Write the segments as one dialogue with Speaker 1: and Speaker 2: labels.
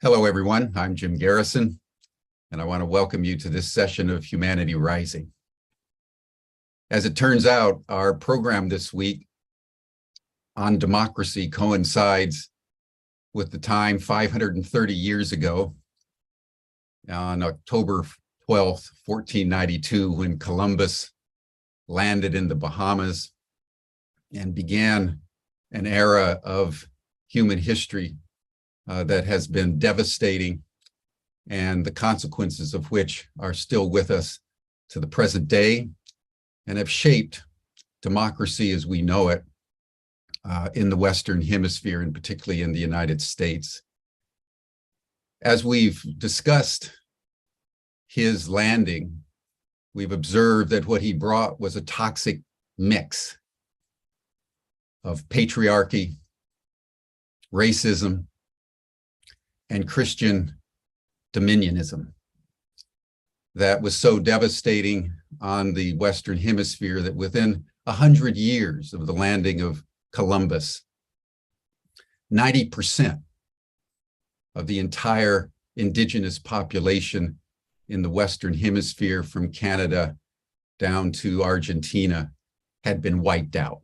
Speaker 1: Hello, everyone. I'm Jim Garrison, and I want to welcome you to this session of Humanity Rising. As it turns out, our program this week on democracy coincides with the time 530 years ago, on October 12th, 1492, when Columbus landed in the Bahamas and began an era of human history that has been devastating, and the consequences of which are still with us to the present day and have shaped democracy as we know it in the Western Hemisphere, and particularly in the United States. As we've discussed his landing, we've observed that what he brought was a toxic mix of patriarchy, racism, and Christian dominionism that was so devastating on the Western Hemisphere that within 100 years of the landing of Columbus, 90% of the entire indigenous population in the Western Hemisphere, from Canada down to Argentina, had been wiped out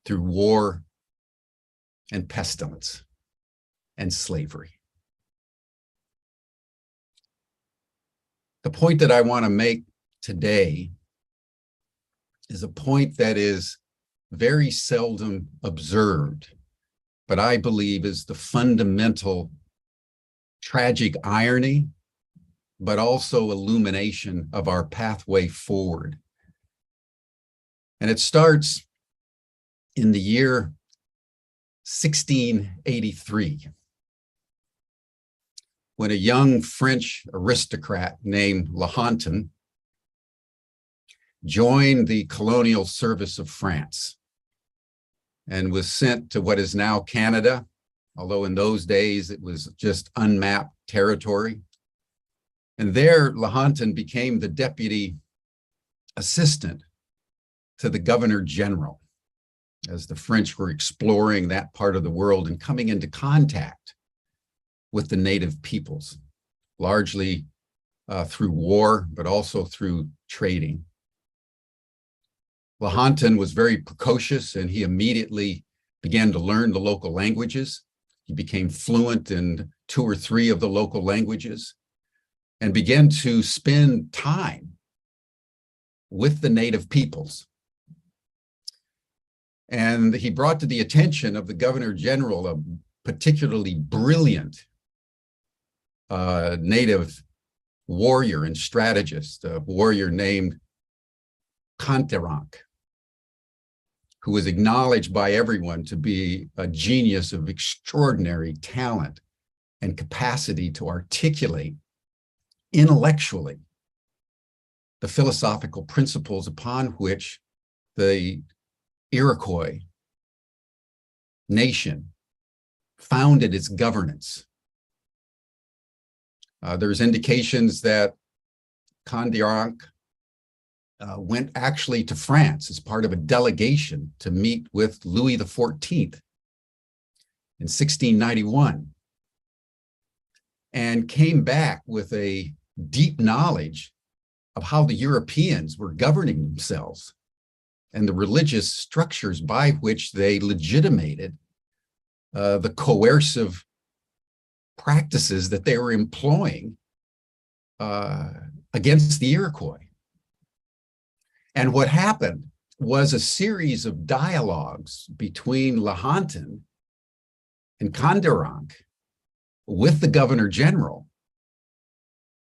Speaker 1: through war and pestilence and slavery. The point that I want to make today is a point that is very seldom observed, but I believe is the fundamental tragic irony, but also illumination of our pathway forward. And it starts in the year 1683. When a young French aristocrat named Lahontan joined the colonial service of France and was sent to what is now Canada, although in those days it was just unmapped territory. And there, Lahontan became the deputy assistant to the Governor General, as the French were exploring that part of the world and coming into contact with the native peoples, largely through war, but also through trading. Lahontan was very precocious, and he immediately began to learn the local languages. He became fluent in 2 or 3 of the local languages and began to spend time with the native peoples. And he brought to the attention of the Governor General a particularly brilliant native warrior and strategist, a warrior named Conteranc, who was acknowledged by everyone to be a genius of extraordinary talent and capacity to articulate intellectually the philosophical principles upon which the Iroquois nation founded its governance. There's indications that Conteranc went actually to France as part of a delegation to meet with Louis XIV in 1691, and came back with a deep knowledge of how the Europeans were governing themselves and the religious structures by which they legitimated the coercive practices that they were employing against the Iroquois. And what happened was a series of dialogues between Lahontan and Conteranc with the Governor General.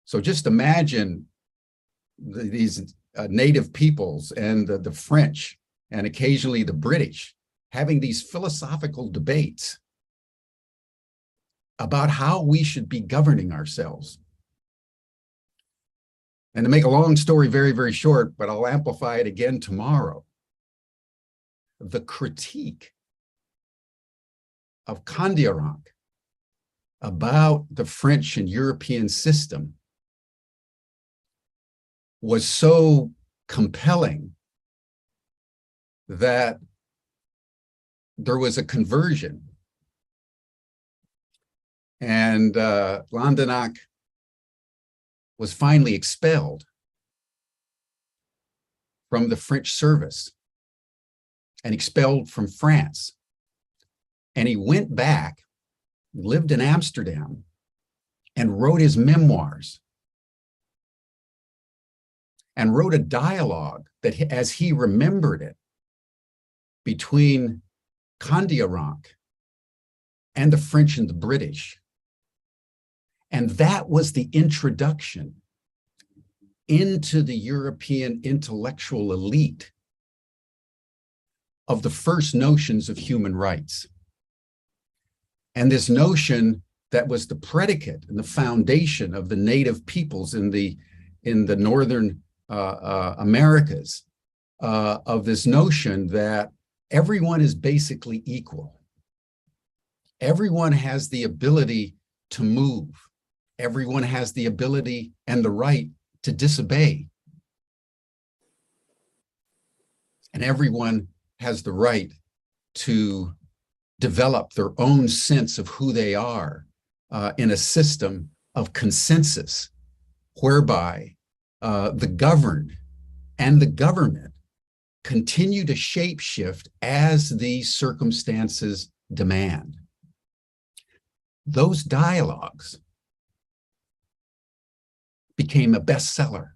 Speaker 1: So just imagine these native peoples and the French and occasionally the British having these philosophical debates about how we should be governing ourselves. And to make a long story very, very short, but I'll amplify it again tomorrow, the critique of Conteranc about the French and European system was so compelling that there was a conversion And Landenac was finally expelled from the French service and expelled from France. And he went back, lived in Amsterdam, and wrote his memoirs and wrote a dialogue that, as he remembered it, between Candiaranc and the French and the British. And that was the introduction into the European intellectual elite of the first notions of human rights. And this notion that was the predicate and the foundation of the native peoples in the northern Americas, of this notion that everyone is basically equal. Everyone has the ability to move. Everyone has the ability and the right to disobey. And everyone has the right to develop their own sense of who they are in a system of consensus whereby the governed and the government continue to shapeshift as the circumstances demand. Those dialogues became a bestseller.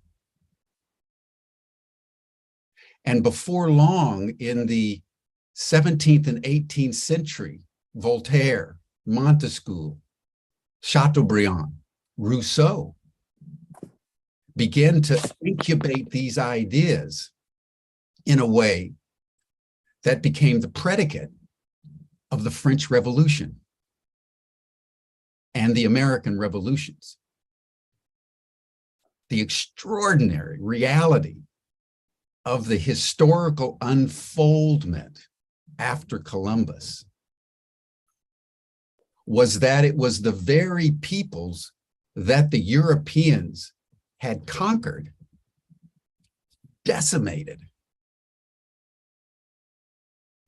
Speaker 1: And before long, in the 17th and 18th century, Voltaire, Montesquieu, Chateaubriand, Rousseau began to incubate these ideas in a way that became the predicate of the French Revolution and the American revolutions. The extraordinary reality of the historical unfoldment after Columbus was that it was the very peoples that the Europeans had conquered, decimated.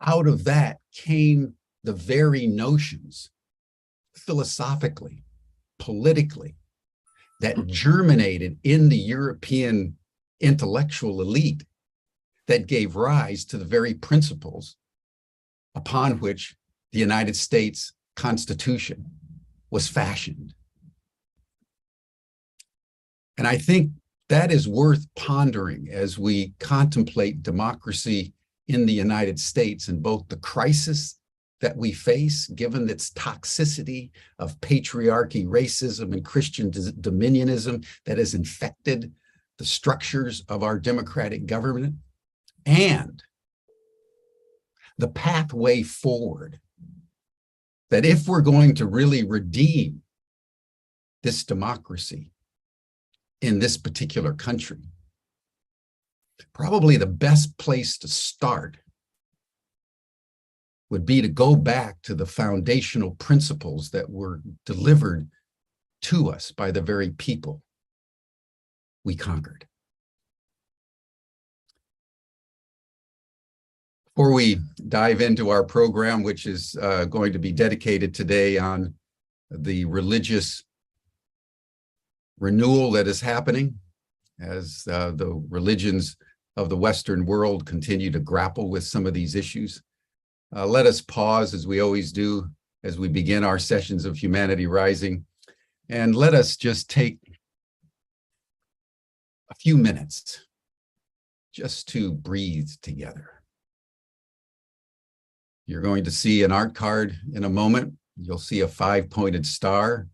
Speaker 1: Out of that came the very notions, philosophically, politically, that germinated in the European intellectual elite that gave rise to the very principles upon which the United States Constitution was fashioned. And I think that is worth pondering as we contemplate democracy in the United States and both the crisis that we face, given its toxicity of patriarchy, racism, and Christian dominionism that has infected the structures of our democratic government, and the pathway forward, that if we're going to really redeem this democracy in this particular country, probably the best place to start would be to go back to the foundational principles that were delivered to us by the very people we conquered. Before we dive into our program, which is going to be dedicated today on the religious renewal that is happening as the religions of the Western world continue to grapple with some of these issues, let us pause, as we always do, as we begin our sessions of Humanity Rising, and let us just take a few minutes just to breathe together. You're going to see an art card in a moment. You'll see a 5-pointed star.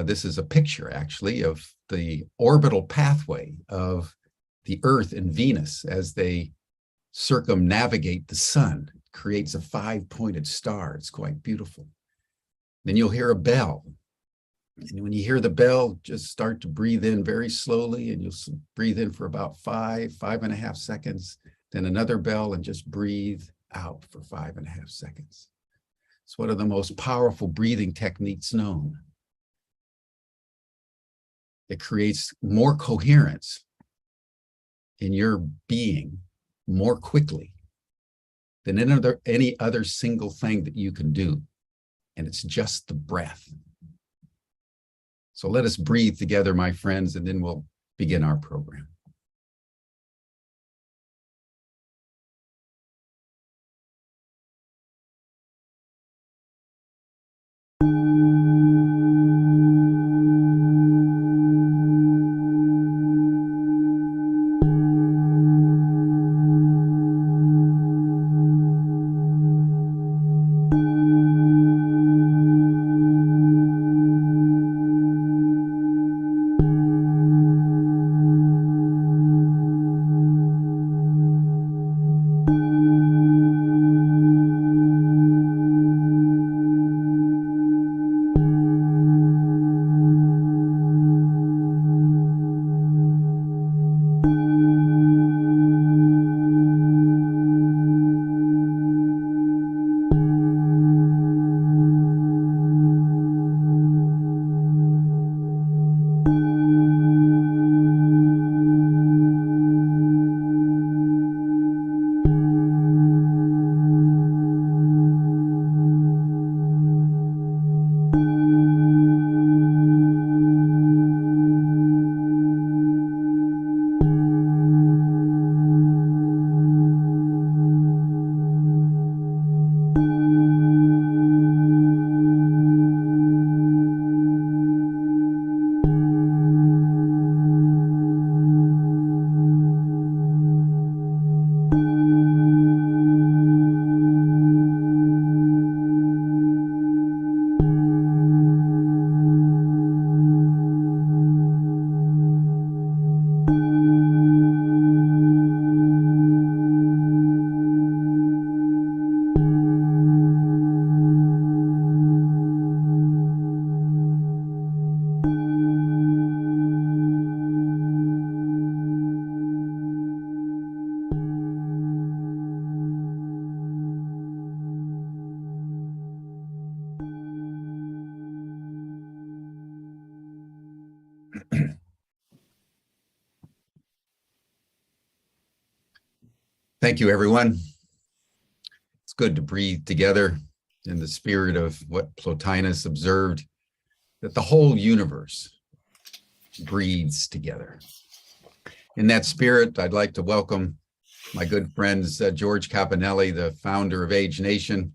Speaker 1: This is a picture, actually, of the orbital pathway of the Earth and Venus as they circumnavigate the sun. It creates a 5-pointed star. It's quite beautiful. Then you'll hear a bell. And when you hear the bell, just start to breathe in very slowly, and you'll breathe in for about 5.5 seconds. Then another bell, and just breathe out for 5.5 seconds. It's one of the most powerful breathing techniques known. It creates more coherence in your being more quickly than any other single thing that you can do. And it's just the breath. So let us breathe together, my friends, and then we'll begin our program. Thank you, everyone. It's good to breathe together in the spirit of what Plotinus observed, that the whole universe breathes together. In that spirit, I'd like to welcome my good friends, George Caponelli, the founder of Age Nation,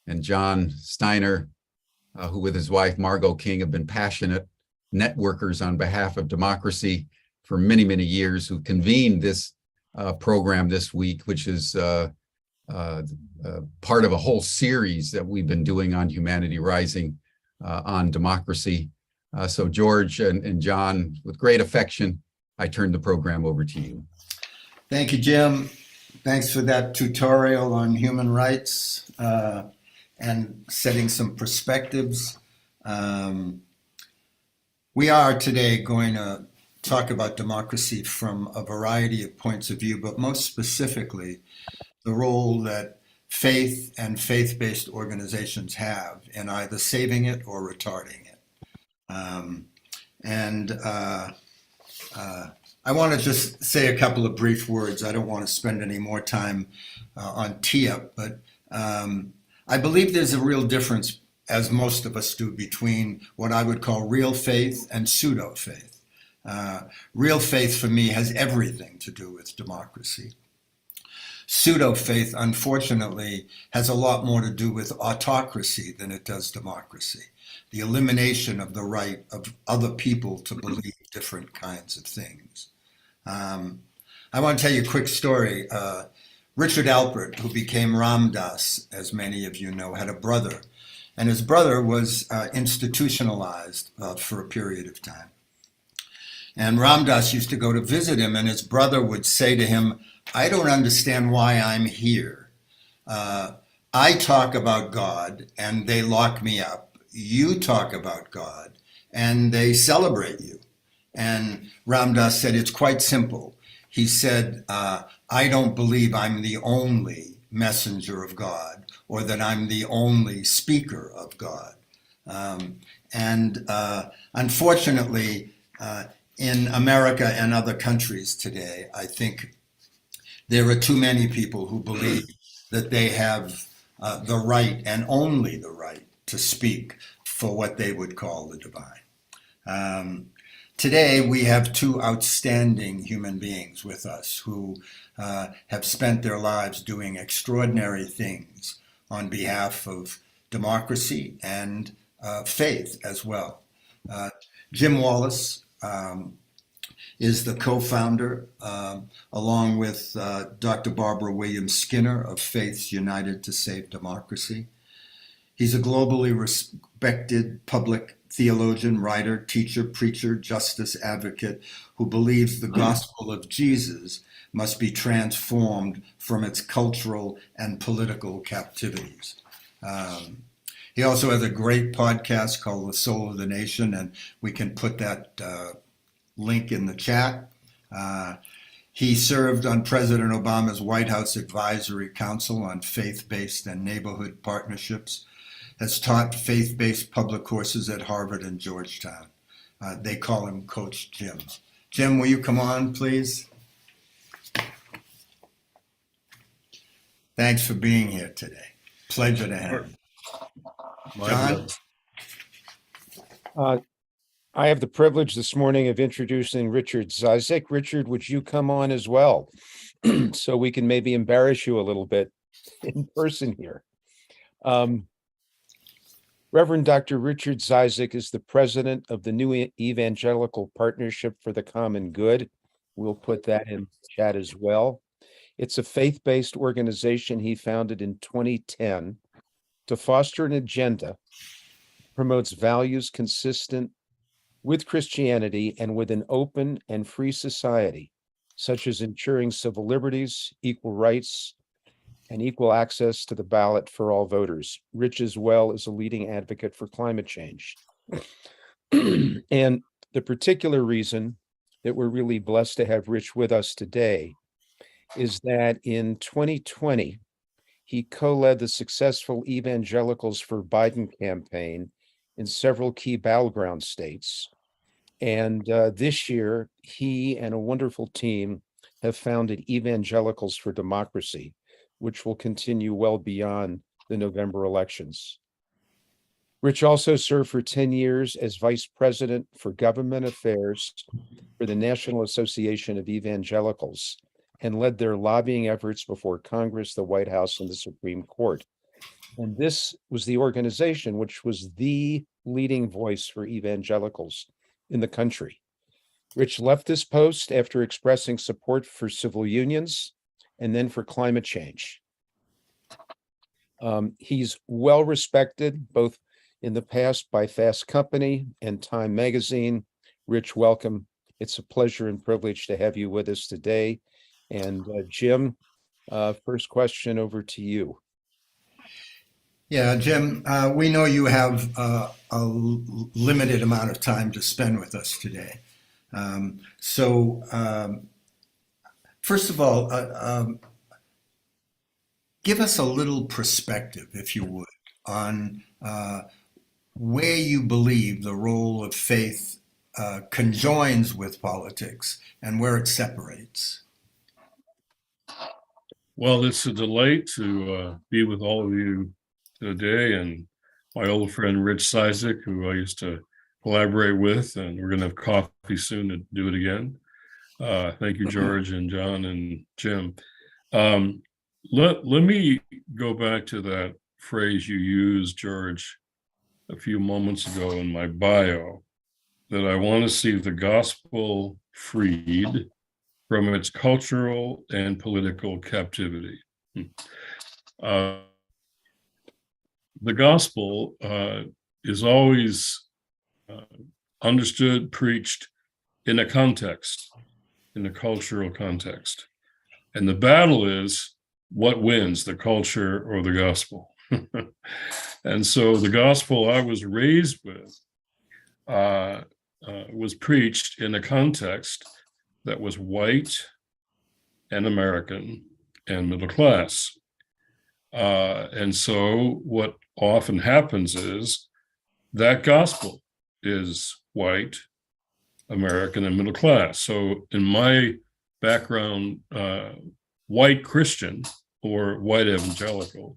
Speaker 1: and John Steiner, who with his wife, Margot King, have been passionate networkers on behalf of democracy for many, many years, who convened this program this week, which is part of a whole series that we've been doing on Humanity Rising on democracy. So George and John, with great affection, I turn the program over to you.
Speaker 2: Thank you, Jim. Thanks for that tutorial on human rights and setting some perspectives. We are today going to talk about democracy from a variety of points of view, but most specifically, the role that faith and faith-based organizations have in either saving it or retarding it. I want to just say a couple of brief words. I don't want to spend any more time on tee-up, but I believe there's a real difference, as most of us do, between what I would call real faith and pseudo-faith. Real faith for me has everything to do with democracy. Pseudo-faith, unfortunately, has a lot more to do with autocracy than it does democracy. The elimination of the right of other people to believe different kinds of things. I want to tell you a quick story. Richard Alpert, who became Ram Dass, as many of you know, had a brother, and his brother was institutionalized for a period of time. And Ram Dass used to go to visit him, and his brother would say to him, "I don't understand why I'm here. I talk about God, and they lock me up. You talk about God, and they celebrate you." And Ram Dass said, "It's quite simple." He said, "I don't believe I'm the only messenger of God, or that I'm the only speaker of God." Unfortunately, in America and other countries today, I think there are too many people who believe that they have the right and only the right to speak for what they would call the divine. Today, we have two outstanding human beings with us who have spent their lives doing extraordinary things on behalf of democracy and faith as well. Jim Wallis is the co-founder, along with Dr. Barbara Williams Skinner of Faiths United to Save Democracy. He's a globally respected public theologian, writer, teacher, preacher, justice advocate who believes the gospel of Jesus must be transformed from its cultural and political captivities. He also has a great podcast called The Soul of the Nation, and we can put that link in the chat. He served on President Obama's White House Advisory Council on Faith-Based and Neighborhood Partnerships, has taught faith-based public courses at Harvard and Georgetown. They call him Coach Jim. Jim, will you come on, please? Thanks for being here today. Pleasure to have you. John?
Speaker 3: I have the privilege this morning of introducing Richard Zizek. Richard, would you come on as well? So we can maybe embarrass you a little bit in person here. Reverend Dr. Richard Zizek is the president of the new Evangelical Partnership for the Common Good. We'll put that in chat as well. It's a faith-based organization he founded in 2010 to foster an agenda, promotes values consistent with Christianity and with an open and free society, such as ensuring civil liberties, equal rights, and equal access to the ballot for all voters. Rich as well is a leading advocate for climate change. And the particular reason that we're really blessed to have Rich with us today is that in 2020, he co-led the successful Evangelicals for Biden campaign in several key battleground states. And this year, he and a wonderful team have founded Evangelicals for Democracy, which will continue well beyond the November elections. Rich also served for 10 years as Vice President for Government Affairs for the National Association of Evangelicals and led their lobbying efforts before Congress, the White House, and the Supreme Court. And this was the organization which was the leading voice for evangelicals in the country. Rich left this post after expressing support for civil unions and then for climate change. He's well respected both in the past by Fast Company and Time Magazine. Rich, welcome. It's a pleasure and privilege to have you with us today. And Jim, first question over to you.
Speaker 2: Yeah, Jim, we know you have a limited amount of time to spend with us today. First of all, give us a little perspective, if you would, on where you believe the role of faith conjoins with politics and where it separates.
Speaker 4: Well, it's a delight to be with all of you today, and my old friend Rich Zizek, who I used to collaborate with, and we're going to have coffee soon to do it again. Thank you, George and John and Jim. Let me go back to that phrase you used, George, a few moments ago in my bio, that I want to see the gospel freed from its cultural and political captivity. The gospel is always understood, preached in a context, in a cultural context. And the battle is what wins, the culture or the gospel. And so the gospel I was raised with was preached in a context that was white and American and middle class. And so what often happens is that gospel is white, American, and middle class. So in my background, white Christian or white evangelical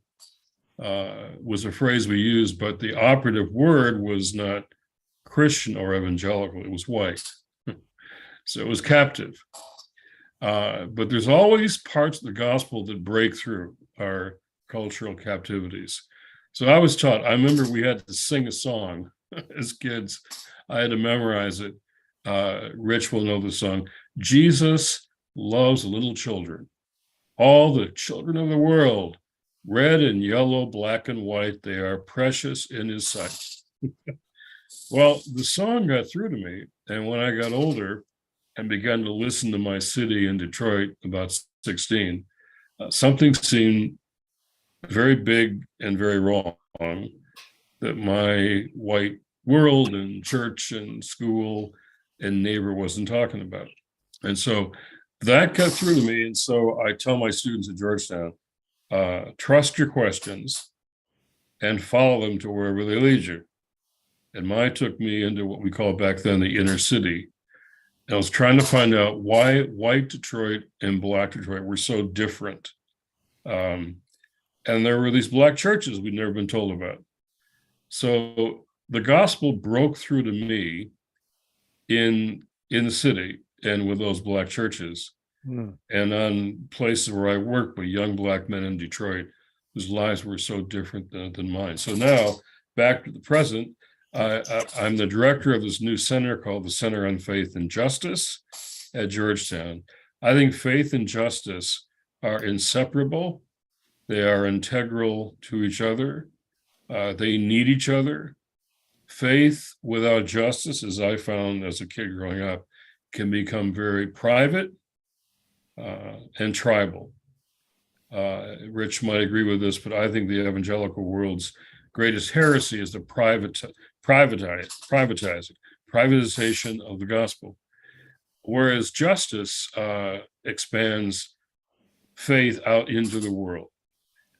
Speaker 4: was a phrase we used, but the operative word was not Christian or evangelical. It was white. So it was captive. But there's always parts of the gospel that break through our cultural captivities. So I was taught, I remember we had to sing a song as kids. I had to memorize it. Rich will know the song. Jesus loves little children, all the children of the world, red and yellow, black and white, they are precious in his sight. Well, the song got through to me. And when I got older and began to listen to my city in Detroit, about 16, something seemed very big and very wrong that my white world and church and school and neighbor wasn't talking about. And so that got through to me. And so I tell my students at Georgetown, trust your questions and follow them to wherever they lead you. And mine took me into what we called back then the inner city. And I was trying to find out why white Detroit and black Detroit were so different. And there were these black churches we'd never been told about. So the gospel broke through to me in the city and with those black churches. And on places where I worked with young black men in Detroit whose lives were so different than mine. So now, back to the present, I'm the director of this new center called the Center on Faith and Justice at Georgetown. I think faith and justice are inseparable. They are integral to each other. They need each other. Faith without justice, as I found as a kid growing up, can become very private and tribal. Rich might agree with this, but I think the evangelical world's greatest heresy is the privatization of the gospel. Whereas justice expands faith out into the world.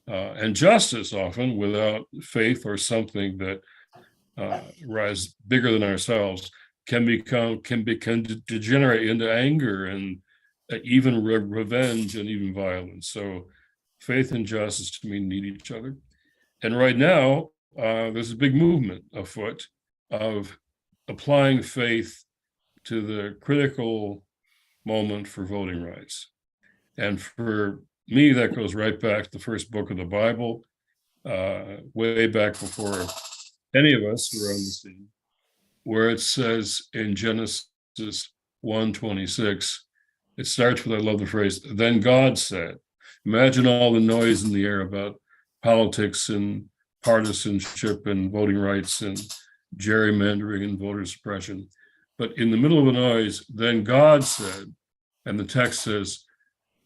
Speaker 4: And justice often without faith or something that rise bigger than ourselves can degenerate into anger and even revenge and even violence. So faith and justice to me need each other. And right now, there's a big movement afoot of applying faith to the critical moment for voting rights. And for me, that goes right back to the first book of the Bible, way back before any of us were on the scene, where it says in Genesis 1:26, it starts with, I love the phrase, then God said. Imagine all the noise in the air about politics and partisanship and voting rights and gerrymandering and voter suppression. But in the middle of the noise, then God said, and the text says,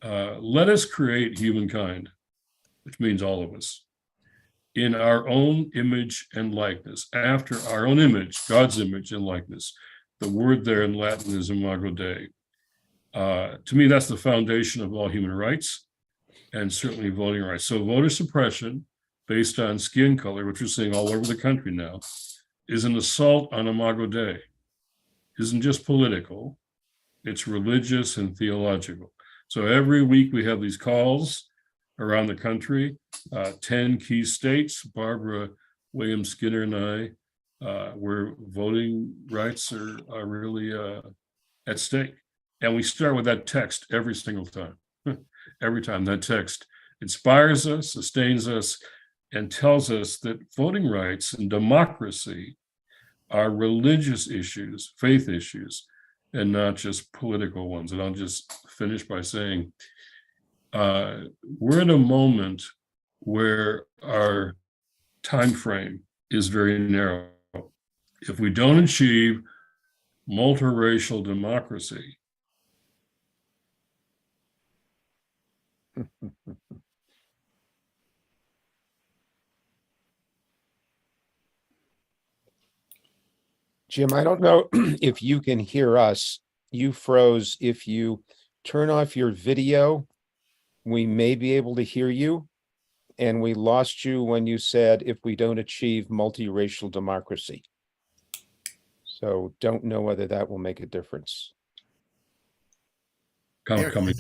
Speaker 4: let us create humankind, which means all of us, in our own image and likeness, after our own image, God's image and likeness. The word there in Latin is imago Dei. To me, that's the foundation of all human rights and certainly voting rights. So voter suppression based on skin color, which we're seeing all over the country now, is an assault on imago Dei. Isn't just political, it's religious and theological. So every week we have these calls around the country, 10 key states. Barbara Williams Skinner and I, where voting rights are really at stake. And we start with that text every single time. Every time that text inspires us, sustains us, and tells us that voting rights and democracy are religious issues, faith issues, and not just political ones. And I'll just finish by saying, we're in a moment where our time frame is very narrow. If we don't achieve multiracial democracy,
Speaker 3: Jim, I don't know if you can hear us. You froze. If you turn off your video, we may be able to hear you. And we lost you when you said, if we don't achieve multiracial democracy. So don't know whether that will make a difference.
Speaker 4: coming.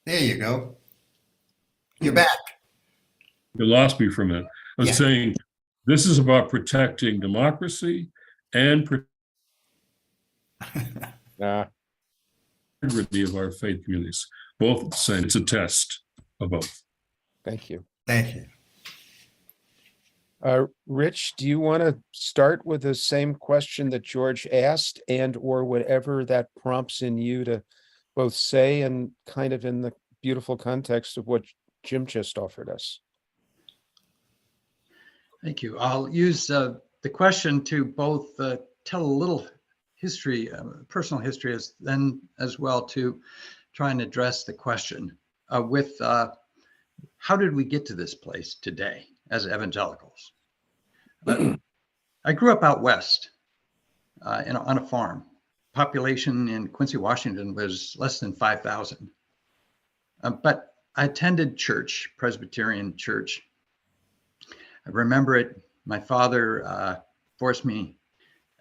Speaker 2: There you go. You're back.
Speaker 4: You lost me for a minute. I was saying, this is about protecting democracy and integrity of our faith communities. Both the same. It's a test of both.
Speaker 3: Thank you.
Speaker 2: Thank you.
Speaker 3: Rich, do you want to start with the same question that George asked, and or whatever that prompts in you to both say and kind of in the beautiful context of what Jim just offered us?
Speaker 5: Thank you. I'll use the question to both tell a little history, personal history, as well to try and address the question with how did we get to this place today as evangelicals? I grew up out west on a farm. Population in Quincy, Washington was less than 5,000. But I attended church, Presbyterian church. I remember it. My father forced me,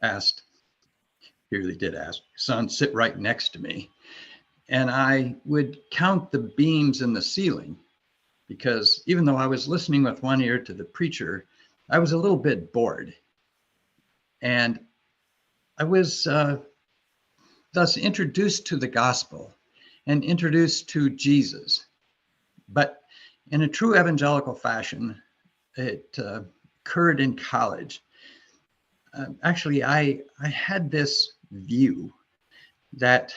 Speaker 5: he really did ask, son, sit right next to me. And I would count the beams in the ceiling, because even though I was listening with one ear to the preacher, I was a little bit bored. And I was thus introduced to the gospel and introduced to Jesus. But in a true evangelical fashion, it occurred in college. Actually, I had this view that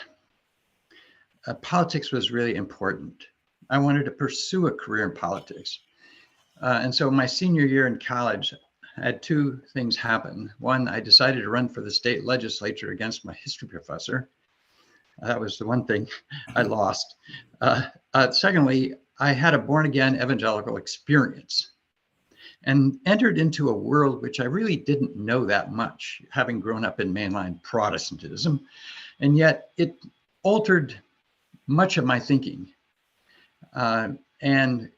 Speaker 5: politics was really important. I wanted to pursue a career in politics. And so my senior year in college, I had two things happen. One, I decided to run for the state legislature against my history professor. That was the one thing I lost. Secondly, I had a born-again evangelical experience and entered into a world which I really didn't know that much, having grown up in mainline Protestantism. And yet it altered much of my thinking. And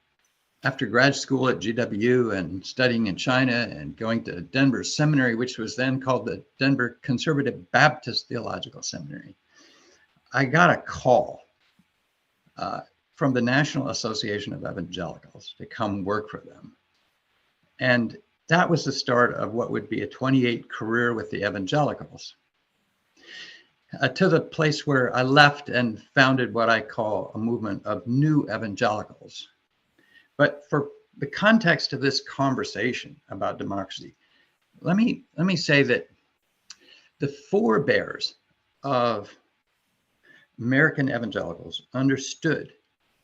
Speaker 5: after grad school at GW and studying in China and going to Denver Seminary, which was then called the Denver Conservative Baptist Theological Seminary, I got a call from the National Association of Evangelicals to come work for them. And that was the start of what would be a 28 career with the Evangelicals, to the place where I left and founded what I call a movement of new evangelicals. But for the context of this conversation about democracy, let me say that the forebears of American evangelicals understood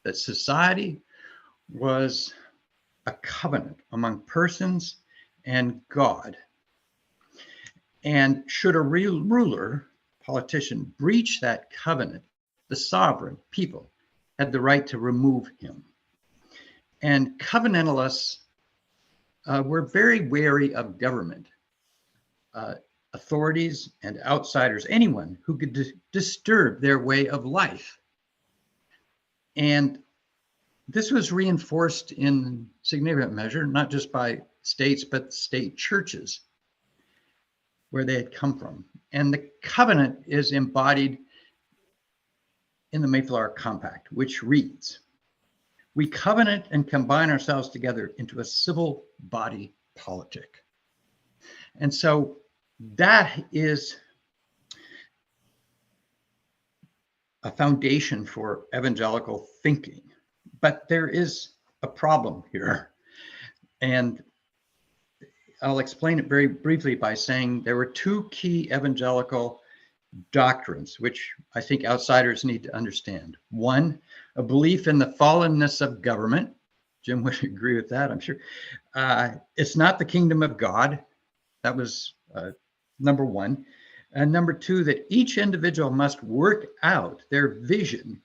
Speaker 5: that society was a covenant among persons and God. And should a real ruler, politician, breach that covenant, the sovereign people had the right to remove him. And covenantalists were very wary of government, authorities and outsiders, anyone who could disturb their way of life. And this was reinforced in significant measure, not just by states, but state churches where they had come from. And the covenant is embodied in the Mayflower Compact, which reads, "We covenant and combine ourselves together into a civil body politic." And so that is a foundation for evangelical thinking. But there is a problem here. And I'll explain it very briefly by saying there were two key evangelical doctrines, which I think outsiders need to understand. One, a belief in the fallenness of government. Jim would agree with that, I'm sure. It's not the kingdom of God. That was number one. And number two, that each individual must work out their vision,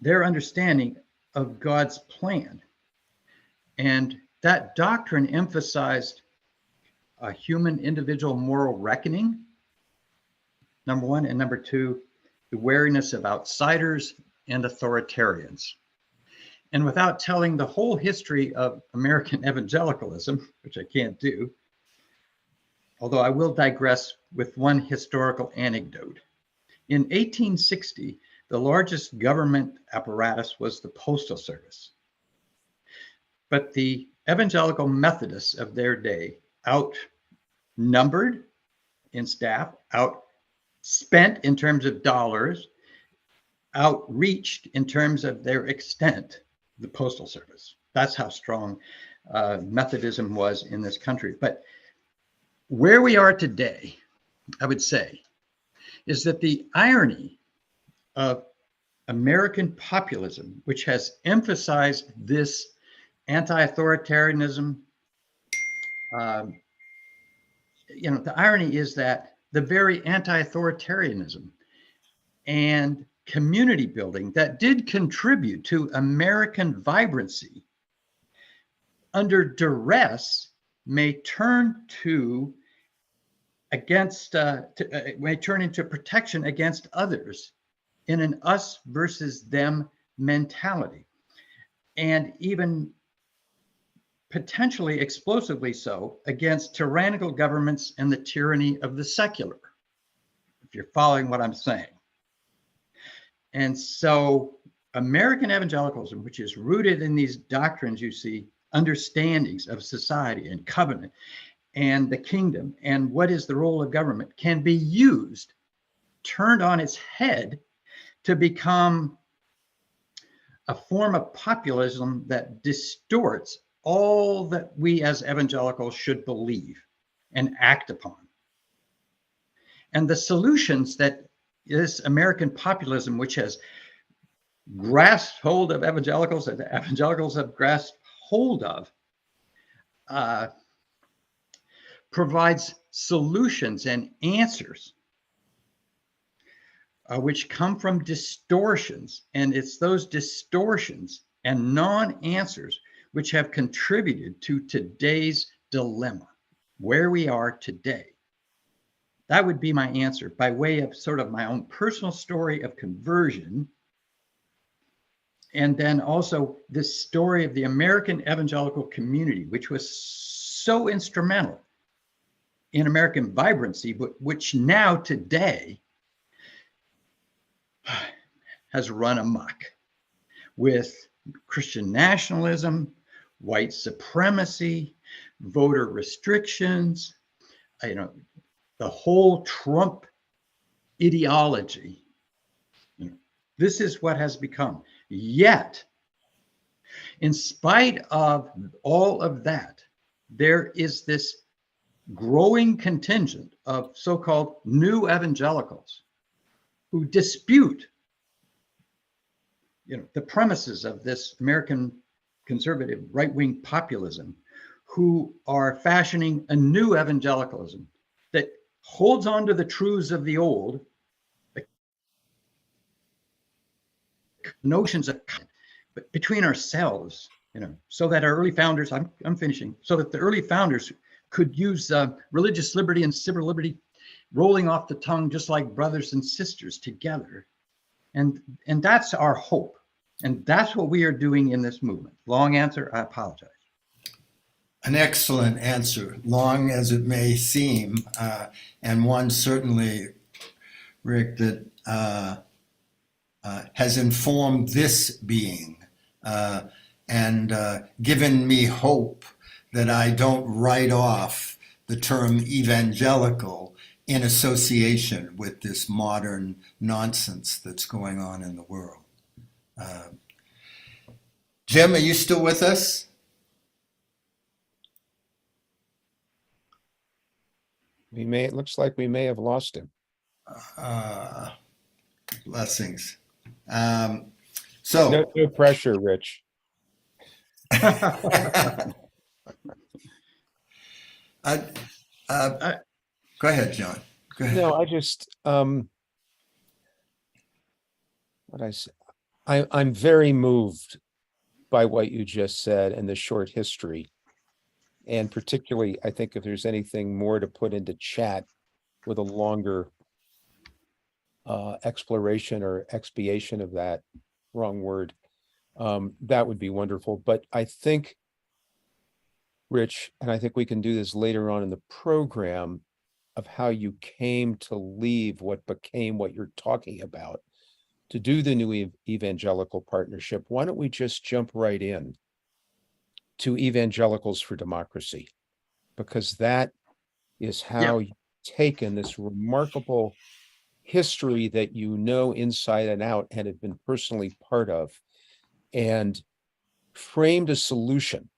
Speaker 5: their understanding of God's plan. And that doctrine emphasized a human individual moral reckoning, number one, and number two, the wariness of outsiders and authoritarians. And without telling the whole history of American evangelicalism, which I can't do, although I will digress with one historical anecdote. In 1860, the largest government apparatus was the Postal Service. But the evangelical Methodists of their day outnumbered in staff, outspent in terms of dollars, outreached in terms of their extent, the Postal Service. That's how strong Methodism was in this country. But where we are today, I would say, is that the irony of American populism, which has emphasized this anti-authoritarianism, the irony is that the very anti-authoritarianism and community building that did contribute to American vibrancy under duress may turn into protection against others in an us versus them mentality, and even potentially explosively so against tyrannical governments and the tyranny of the secular, if you're following what I'm saying. And so American evangelicalism, which is rooted in these doctrines, you see, understandings of society and covenant and the kingdom and what is the role of government, can be used, turned on its head, to become a form of populism that distorts all that we as evangelicals should believe and act upon. And the solutions that this American populism, which has grasped hold of evangelicals and the evangelicals have grasped hold of, provides solutions and answers which come from distortions. And it's those distortions and non-answers which have contributed to today's dilemma, where we are today. That would be my answer by way of sort of my own personal story of conversion. And then also this story of the American evangelical community, which was so instrumental in American vibrancy, but which now today has run amok with Christian nationalism, white supremacy, voter restrictions, the whole Trump ideology. This is what has become. Yet, in spite of all of that, there is this growing contingent of so-called new evangelicals who dispute the premises of this American conservative right-wing populism, who are fashioning a new evangelicalism that holds on to the truths of the old, the notions of between ourselves, so that our early founders, I'm finishing, so that the early founders could use religious liberty and civil liberty rolling off the tongue, just like brothers and sisters together. And that's our hope. And that's what we are doing in this movement. Long answer, I apologize.
Speaker 2: An excellent answer, long as it may seem, and one certainly, Rick, that has informed this being and given me hope that I don't write off the term evangelical in association with this modern nonsense that's going on in the world. Jim, are you still with us?
Speaker 3: It looks like we may have lost him.
Speaker 2: Blessings.
Speaker 3: No pressure, Rich.
Speaker 2: Go ahead, John. Go ahead.
Speaker 3: No, I just I'm very moved by what you just said and the short history. And particularly, I think if there's anything more to put into chat with a longer exploration or expiation of that, wrong word, that would be wonderful. But I think, Rich, and I think we can do this later on in the program, of how you came to leave what became what you're talking about to do the new evangelical partnership. Why don't we just jump right in to Evangelicals for Democracy? Because that is how you taken this remarkable history that you know inside and out and have been personally part of, and framed a solution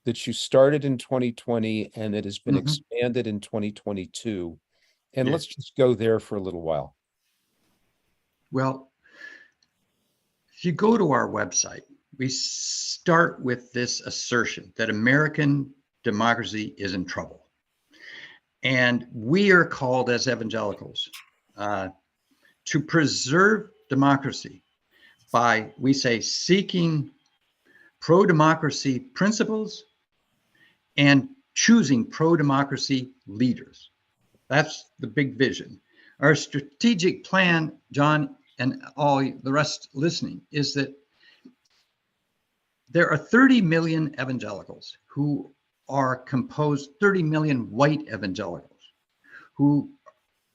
Speaker 3: that you started in 2020 and that has been
Speaker 5: Mhm.
Speaker 3: expanded in 2022. And
Speaker 5: Yeah.
Speaker 3: let's just go there for a little while.
Speaker 5: Well, if you go to our website, we start with this assertion that American democracy is in trouble. And we are called as evangelicals to preserve democracy by, we say, seeking pro-democracy principles and choosing pro-democracy leaders. That's the big vision. Our strategic plan, John, and all the rest listening, is that there are 30 million evangelicals who are composed, 30 million white evangelicals who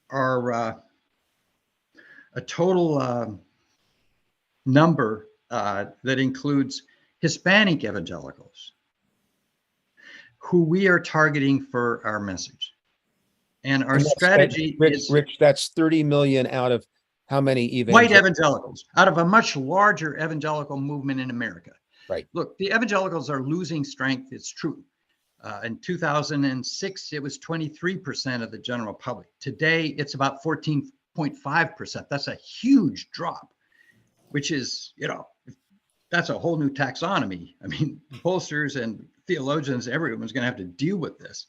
Speaker 5: are a total number that includes Hispanic evangelicals who we are targeting for our message. And our
Speaker 3: And
Speaker 5: strategy is
Speaker 3: Rich, that's 30 million out of how many
Speaker 5: white
Speaker 3: evangelicals?
Speaker 5: evangelicals out of a much larger evangelical movement in America.
Speaker 3: Right.
Speaker 5: Look, the evangelicals are losing strength. It's true. In 2006, it was 23% of the general public. Today, it's about 14.5%. That's a huge drop, which is, that's a whole new taxonomy. I mean, pollsters and theologians, everyone's going to have to deal with this.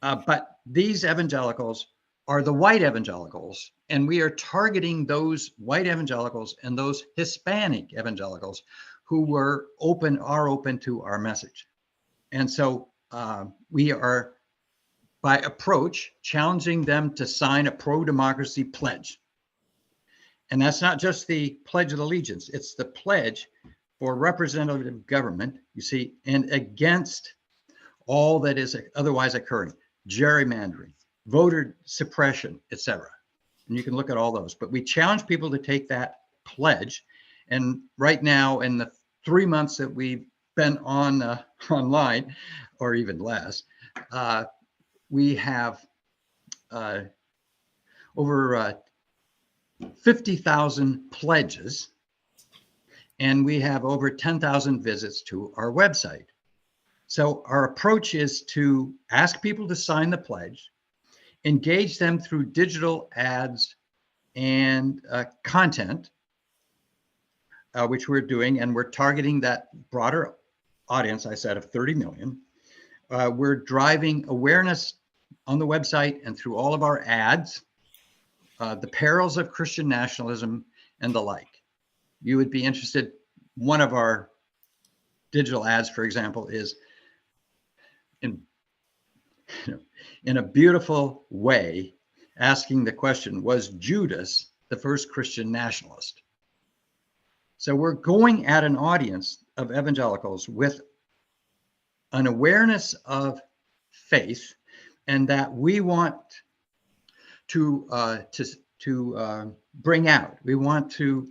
Speaker 5: But these evangelicals are the white evangelicals, and we are targeting those white evangelicals and those Hispanic evangelicals who are open to our message. And so we are, by approach, challenging them to sign a pro-democracy pledge. And that's not just the Pledge of Allegiance, it's the pledge for representative government, you see, and against all that is otherwise occurring, gerrymandering, voter suppression, etc. And you can look at all those, but we challenge people to take that pledge. And right now, in the 3 months that we've been on online, or even less, we have over 50,000 pledges, and we have over 10,000 visits to our website. So our approach is to ask people to sign the pledge, engage them through digital ads and content, which we're doing, and we're targeting that broader audience, I said, of 30 million. We're driving awareness on the website and through all of our ads, the perils of Christian nationalism and the like. You would be interested. One of our digital ads, for example, is in a beautiful way asking the question, was Judas the first Christian nationalist? So we're going at an audience of evangelicals with an awareness of faith, and that we want to bring out. We want to,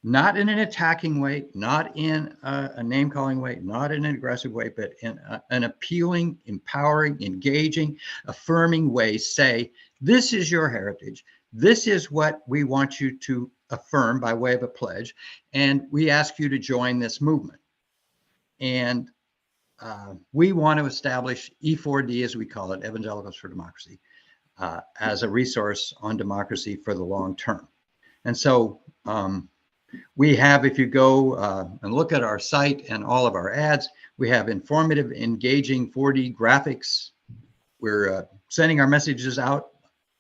Speaker 5: not in an attacking way, not in a name-calling way, not in an aggressive way, but in an appealing, empowering, engaging, affirming way, say, this is your heritage. This is what we want you to affirm by way of a pledge, and we ask you to join this movement. And we want to establish E4D, as we call it, Evangelicals for Democracy, as a resource on democracy for the long term. And so we have, if you go and look at our site and all of our ads, we have informative, engaging 4D graphics. We're sending our messages out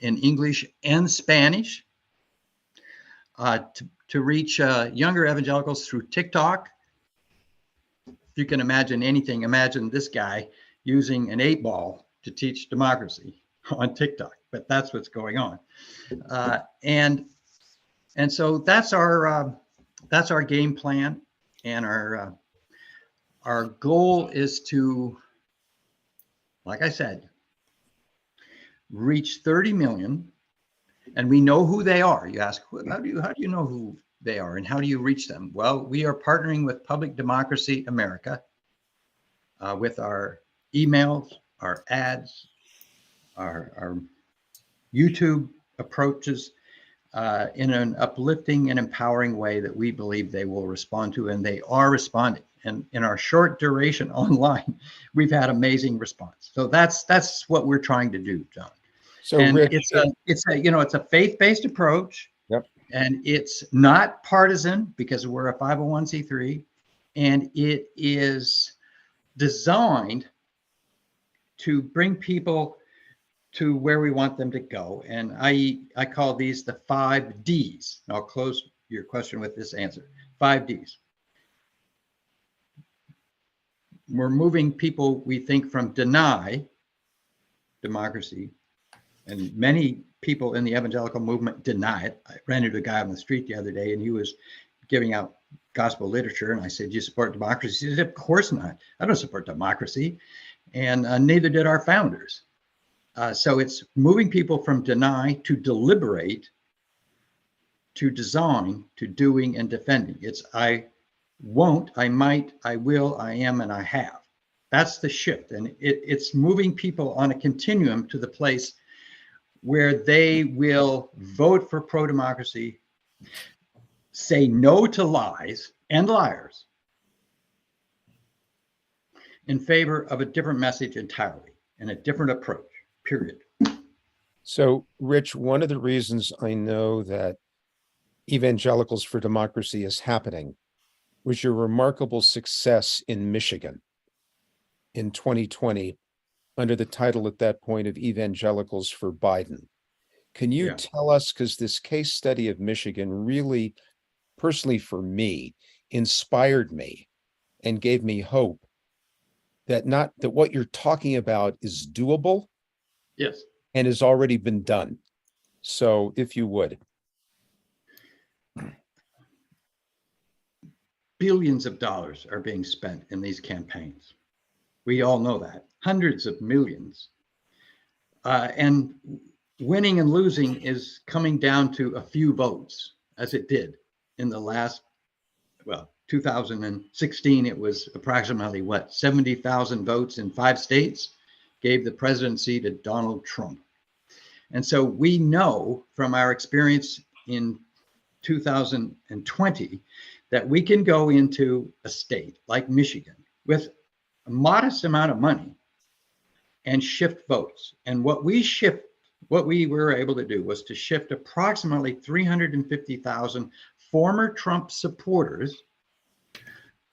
Speaker 5: in English and Spanish to reach younger evangelicals through TikTok. If you can imagine anything, imagine this guy using an 8-ball to teach democracy on TikTok, but that's what's going on. And so that's our game plan, and our goal is to, like I said, reach 30 million, and we know who they are. You ask, how do you know who they are, and how do you reach them? Well, we are partnering with Public Democracy America with our emails, our ads, our YouTube approaches in an uplifting and empowering way that we believe they will respond to, and they are responding. And in our short duration online, we've had amazing response. So that's what we're trying to do, John.
Speaker 3: So
Speaker 5: And
Speaker 3: Rich,
Speaker 5: it's a faith-based approach.
Speaker 3: Yep.
Speaker 5: And it's not partisan because we're a 501c3, and it is designed to bring people to where we want them to go. And I call these the 5 Ds. And I'll close your question with this answer. 5 Ds. We're moving people, we think, from deny democracy, and many people in the evangelical movement deny it. I ran into a guy on the street the other day, and he was giving out gospel literature, and I said, "Do you support democracy?" He said, "Of course not. I don't support democracy," and neither did our founders. So it's moving people from deny to deliberate, to design, to doing and defending. It's I won't, I might, I will, I am, and I have. That's the shift. And it's moving people on a continuum to the place where they will vote for pro-democracy, say no to lies and liars, in favor of a different message entirely and a different approach, period.
Speaker 3: so Rich, one of the reasons I know that Evangelicals for Democracy is happening was your remarkable success in Michigan in 2020 under the title at that point of Evangelicals for Biden. Can you tell us, because this case study of Michigan really, personally for me, inspired me and gave me hope that what you're talking about is doable.
Speaker 5: Yes.
Speaker 3: And has already been done. So if you would.
Speaker 5: Billions of dollars are being spent in these campaigns. We all know that. Hundreds of millions. And winning and losing is coming down to a few votes, as it did in the last, 2016, it was approximately 70,000 votes in 5 states, gave the presidency to Donald Trump. And so we know from our experience in 2020 that we can go into a state like Michigan with a modest amount of money and shift votes. And what we were able to do was to shift approximately 350,000 former Trump supporters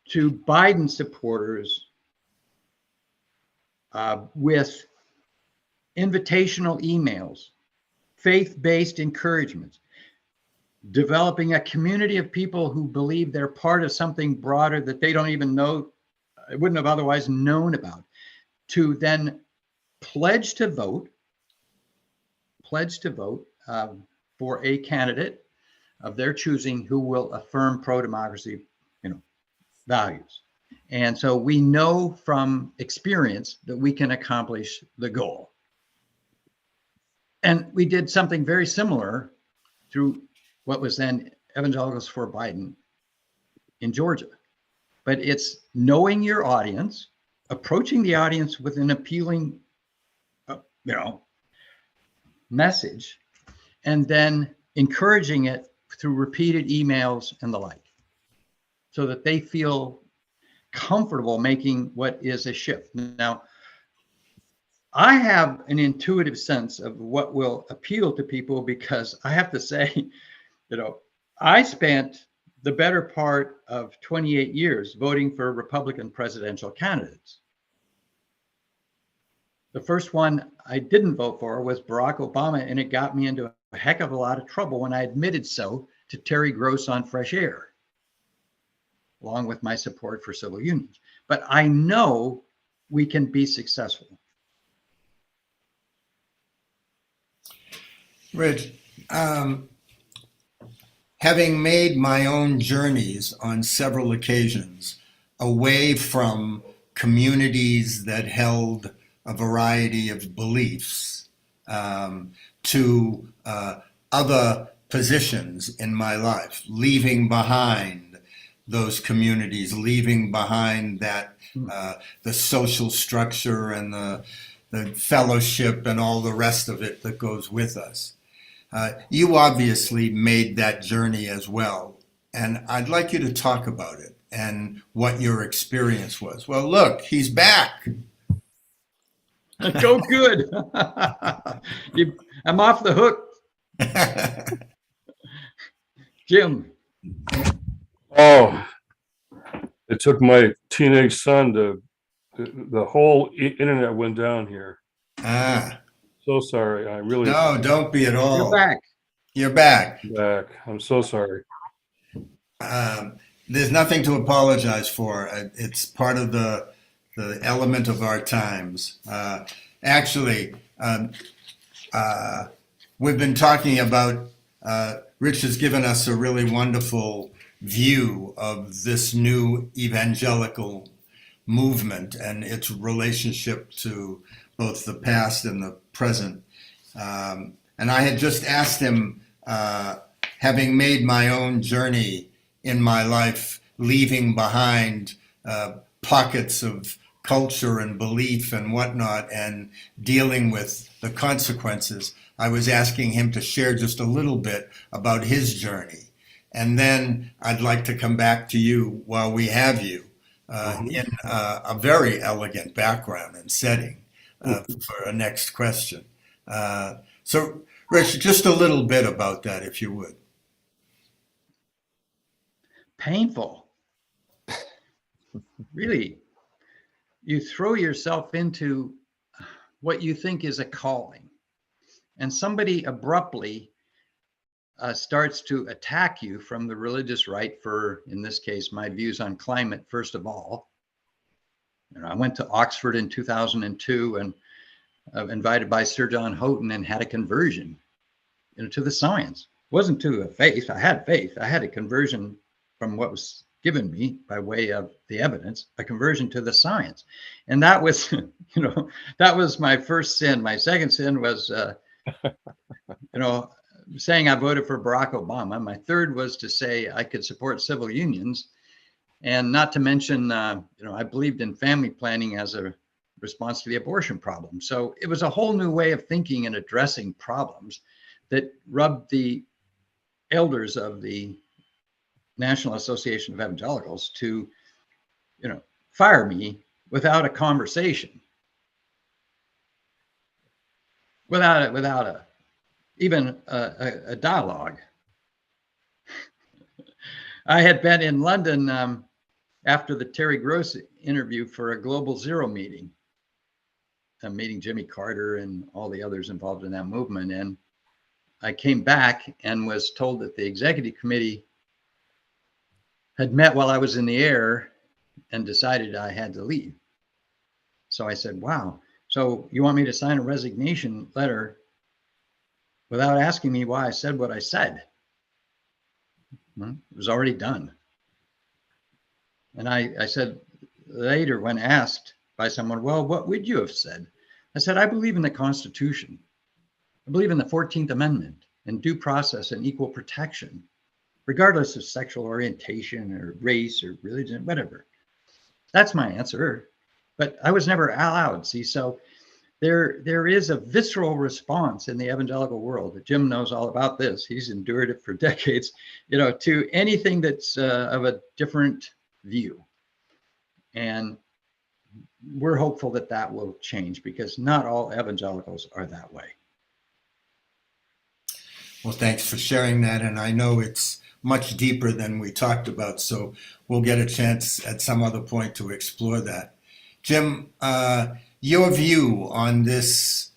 Speaker 5: to Biden supporters with invitational emails, faith-based encouragements, developing a community of people who believe they're part of something broader that they don't even know, wouldn't have otherwise known about, to then pledge to vote for a candidate of their choosing who will affirm pro-democracy, values. And so we know from experience that we can accomplish the goal. And we did something very similar through what was then Evangelicals for Biden in Georgia. But it's knowing your audience, approaching the audience with an appealing, message, and then encouraging it through repeated emails and the like, so that they feel comfortable making what is a shift. Now, I have an intuitive sense of what will appeal to people, because I have to say, I spent the better part of 28 years voting for Republican presidential candidates. The first one I didn't vote for was Barack Obama, and it got me into a heck of a lot of trouble when I admitted so to Terry Gross on Fresh Air, along with my support for civil unions. But I know we can be successful.
Speaker 2: Rich, having made my own journeys on several occasions away from communities that held a variety of beliefs to other positions in my life, leaving behind those communities, leaving behind that the social structure and the fellowship and all the rest of it that goes with us. You obviously made that journey as well, and I'd like you to talk about it and what your experience was. Well, look, he's back.
Speaker 5: Go good. I'm off the hook, Jim.
Speaker 4: Oh, it took my teenage son the whole internet went down here. So sorry. I really
Speaker 2: No, don't be at all.
Speaker 5: You're back.
Speaker 2: You're back.
Speaker 4: back. I'm so sorry.
Speaker 2: There's nothing to apologize for. It's part of the element of our times. Actually, we've been talking about, Rich has given us a really wonderful view of this new evangelical movement and its relationship to both the past and the present. And I had just asked him, having made my own journey in my life, leaving behind pockets of culture and belief and whatnot, and dealing with the consequences, I was asking him to share just a little bit about his journey. And then I'd like to come back to you while we have you in a very elegant background and setting for a next question. So, Rich, just a little bit about that, if you would.
Speaker 5: Painful. Really, you throw yourself into what you think is a calling, and somebody abruptly starts to attack you from the religious right for, in this case, my views on climate, first of all. I went to Oxford in 2002 and invited by Sir John Houghton and had a conversion to the science. It wasn't to a faith. I had faith. I had a conversion from what was given me by way of the evidence, a conversion to the science. And that was, that was my first sin. My second sin was, saying I voted for Barack Obama. My third was to say I could support civil unions, and not to mention, I believed in family planning as a response to the abortion problem. So it was a whole new way of thinking and addressing problems that rubbed the elders of the National Association of Evangelicals to, fire me without a conversation, without even a dialogue. I had been in London after the Terry Gross interview for a Global Zero meeting. I'm meeting Jimmy Carter and all the others involved in that movement. And I came back and was told that the executive committee had met while I was in the air and decided I had to leave. So I said, wow, so you want me to sign a resignation letter without asking me why I said what I said? Well, it was already done. And I said later, when asked by someone, well, what would you have said? I said, I believe in the Constitution. I believe in the 14th Amendment and due process and equal protection, regardless of sexual orientation or race or religion, whatever. That's my answer. But I was never allowed. See, so there is a visceral response in the evangelical world. Jim knows all about this. He's endured it for decades, to anything that's of a different view. And we're hopeful that that will change, because not all evangelicals are that way.
Speaker 2: Well, thanks for sharing that. And I know it's much deeper than we talked about, so we'll get a chance at some other point to explore that. Jim, your view on this,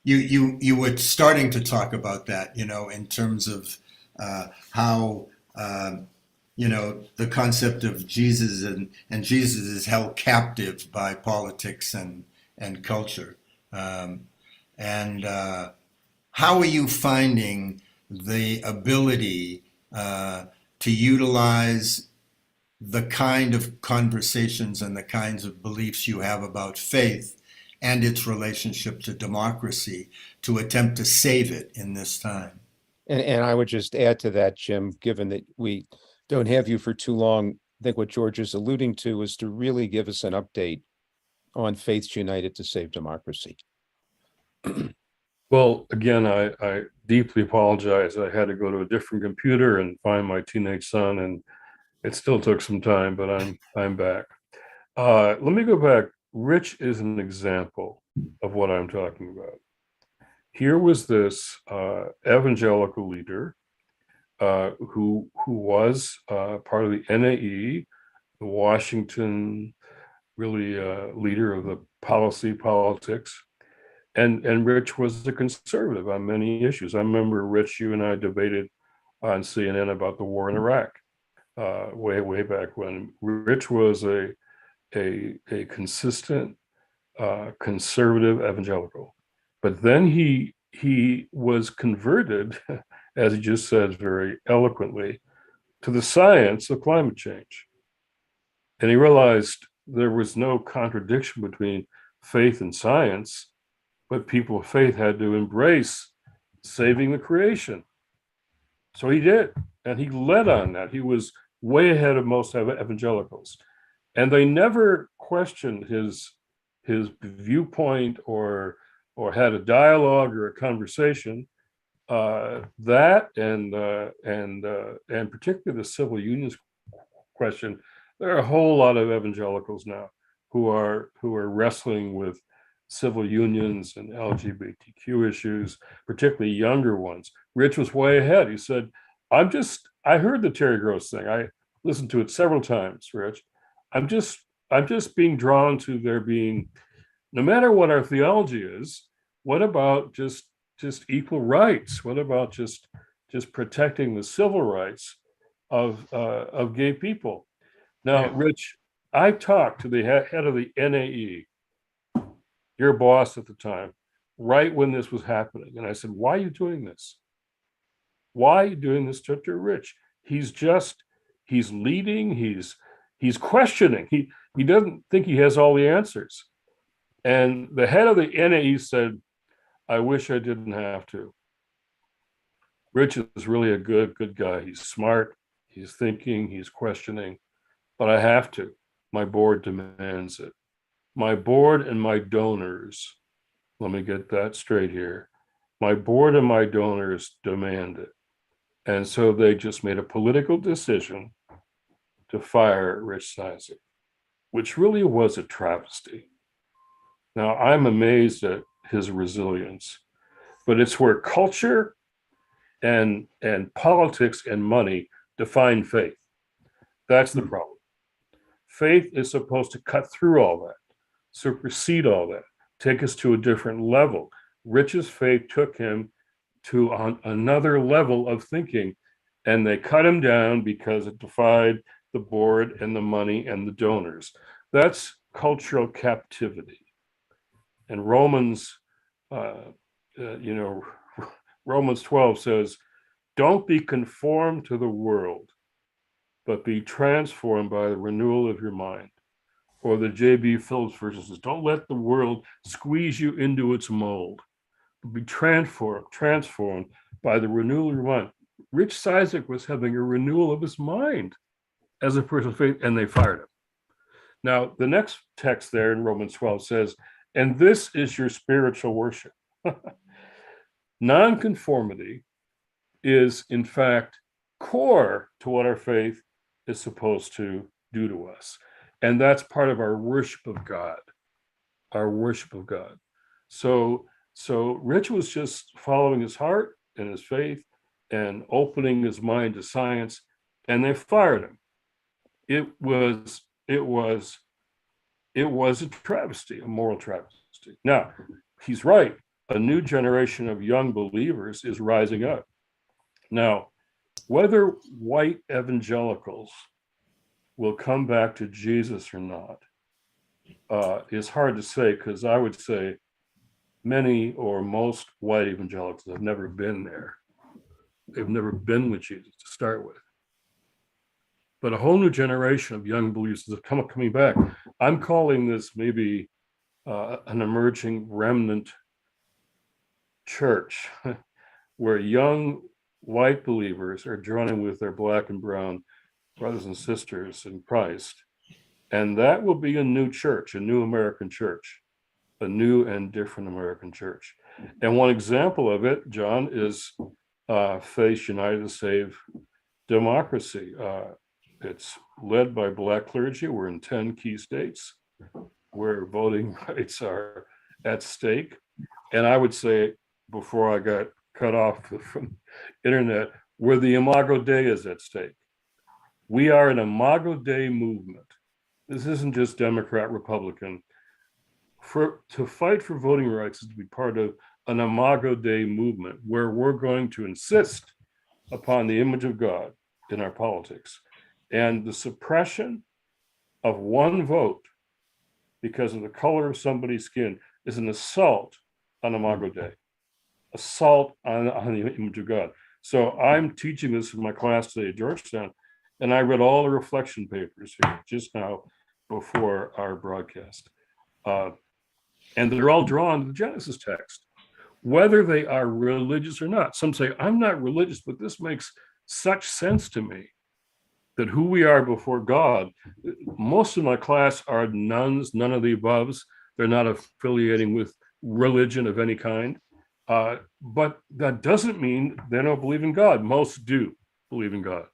Speaker 2: you were starting to talk about that, in terms of how, the concept of Jesus and Jesus is held captive by politics and culture. How are you finding the ability to utilize the kind of conversations and the kinds of beliefs you have about faith and its relationship to democracy to attempt to save it in this time?
Speaker 3: And I would just add to that, Jim, given that we don't have you for too long, I think what George is alluding to is to really give us an update on Faiths United to Save Democracy.
Speaker 4: Well, again, I deeply apologize. I had to go to a different computer and find my teenage son, and it still took some time, but I'm back. Let me go back. Rich is an example of what I'm talking about. Here was this evangelical leader who was part of the NAE, the Washington really leader of the politics. And Rich was a conservative on many issues. I remember, Rich, you and I debated on CNN about the war in Iraq way back when. Rich was a consistent conservative evangelical, but then he was converted, as he just said very eloquently, to the science of climate change, and he realized there was no contradiction between faith and science, but people of faith had to embrace saving the creation. So he did, and he led on that. He was way ahead of most evangelicals, and they never questioned his viewpoint or had a dialogue or a conversation. That and particularly the civil unions question. There are a whole lot of evangelicals now who are wrestling with civil unions and LGBTQ issues, particularly younger ones. Rich was way ahead. He said, I heard the Terry Gross thing. I listened to it several times, Rich. I'm just being drawn to there being, no matter what our theology is, what about just equal rights? What about just protecting the civil rights of gay people? Now, Rich, I talked to the head of the NAE, your boss at the time, right when this was happening. And I said, why are you doing this? Why are you doing this to Rich? He's leading, he's questioning. He doesn't think he has all the answers. And the head of the NAE said, I wish I didn't have to. Rich is really a good guy. He's smart, he's thinking, he's questioning, but I have to. My board demands it. My board and my donors, let me get that straight here. My board and my donors demand it. And so they just made a political decision to fire Rich Cizik, which really was a travesty. Now, I'm amazed at his resilience, but it's where culture and politics and money define faith. That's the problem. Faith is supposed to cut through all that, supersede all that, take us to a different level. Rich's faith took him to another level of thinking, and they cut him down because it defied the board and the money and the donors. That's cultural captivity. And Romans 12 says, don't be conformed to the world, but be transformed by the renewal of your mind. Or the J.B. Phillips version says, don't let the world squeeze you into its mold, but be transformed by the renewal of your mind. Rich Cizik was having a renewal of his mind as a person of faith, and they fired him. Now, the next text there in Romans 12 says, and this is your spiritual worship. Nonconformity is, in fact, core to what our faith is supposed to do to us. And that's part of our worship of God, So Rich was just following his heart and his faith and opening his mind to science, and they fired him. It was a travesty, a moral travesty. Now, he's right. A new generation of young believers is rising up. Now, whether white evangelicals will come back to Jesus or not is hard to say, because I would say many or most white evangelicals have never been there. They've never been with Jesus to start with. But a whole new generation of young believers is coming back. I'm calling this maybe an emerging remnant church where young white believers are joining with their black and brown brothers and sisters in Christ And that will be a new church, a new American church, a new and different American church. And one example of it, John, is Faith United to Save Democracy. It's led by Black clergy. We're in 10 key states where voting rights are at stake. And I would say, before I got cut off from internet, where the Imago Dei is at stake. We are an Imago Dei movement. This isn't just Democrat, Republican. To fight for voting rights is to be part of an Imago Dei movement where we're going to insist upon the image of God in our politics. And the suppression of one vote because of the color of somebody's skin is an assault on Imago Dei, assault on the image of God. So I'm teaching this in my class today at Georgetown, and I read all the reflection papers here just now before our broadcast. And they're all drawn to the Genesis text, whether they are religious or not. Some say, I'm not religious, but this makes such sense to me that who we are before God. Most of my class are nuns, none of the aboves. They're not affiliating with religion of any kind. But that doesn't mean they don't believe in God. Most do believe in God.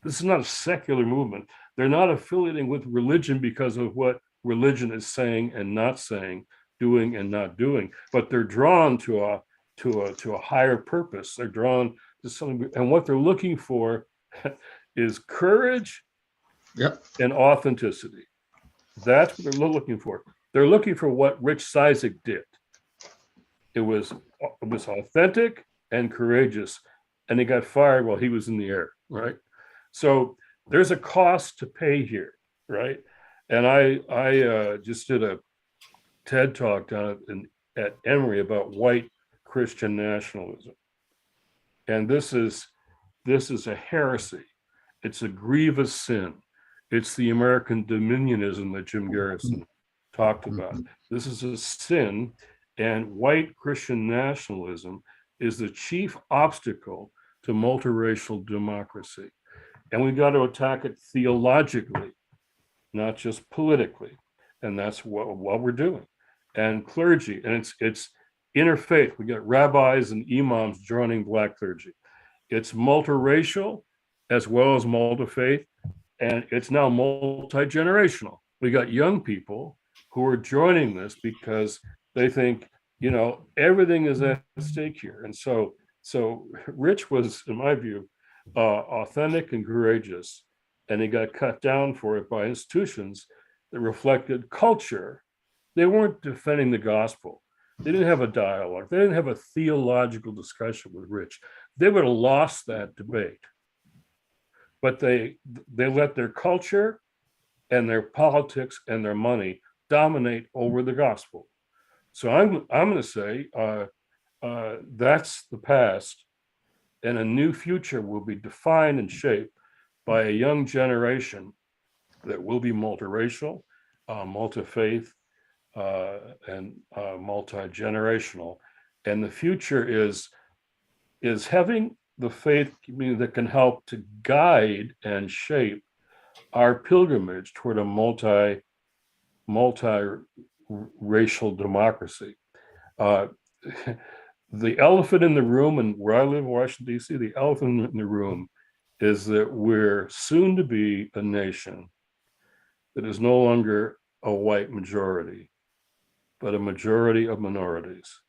Speaker 4: This is not a secular movement. They're not affiliating with religion because of what religion is saying and not saying, doing and not doing, but they're drawn to a higher purpose. They're drawn to something, and what they're looking for is courage and authenticity. That's what they're looking for. They're looking for what Rich Cizik did. It was authentic and courageous, and he got fired while he was in the air, right? So there's a cost to pay here, right? And I just did a TED talk down at Emory about white Christian nationalism, and this is a heresy. It's a grievous sin. It's the American dominionism that Jim Garrison talked about. This is a sin, and white Christian nationalism is the chief obstacle to multiracial democracy. And we've got to attack it theologically, not just politically. And that's what we're doing. And clergy, and it's interfaith. We got rabbis and imams joining Black clergy. It's multiracial as well as multi-faith, and it's now multi-generational. We got young people who are joining this because they think, everything is at stake here. And so Rich was, in my view, authentic and courageous, and he got cut down for it by institutions that reflected culture. They weren't defending the gospel. They didn't have a dialogue. They didn't have a theological discussion with Rich. They would have lost that debate. But they let their culture and their politics and their money dominate over the gospel. So I'm going to say that's the past, and a new future will be defined and shaped by a young generation that will be multiracial, multi-faith, and multi-generational. And the future is having the faith community that can help to guide and shape our pilgrimage toward a multi-racial democracy. The elephant in the room, and where I live in Washington, D.C., the elephant in the room is that we're soon to be a nation that is no longer a white majority, but a majority of minorities.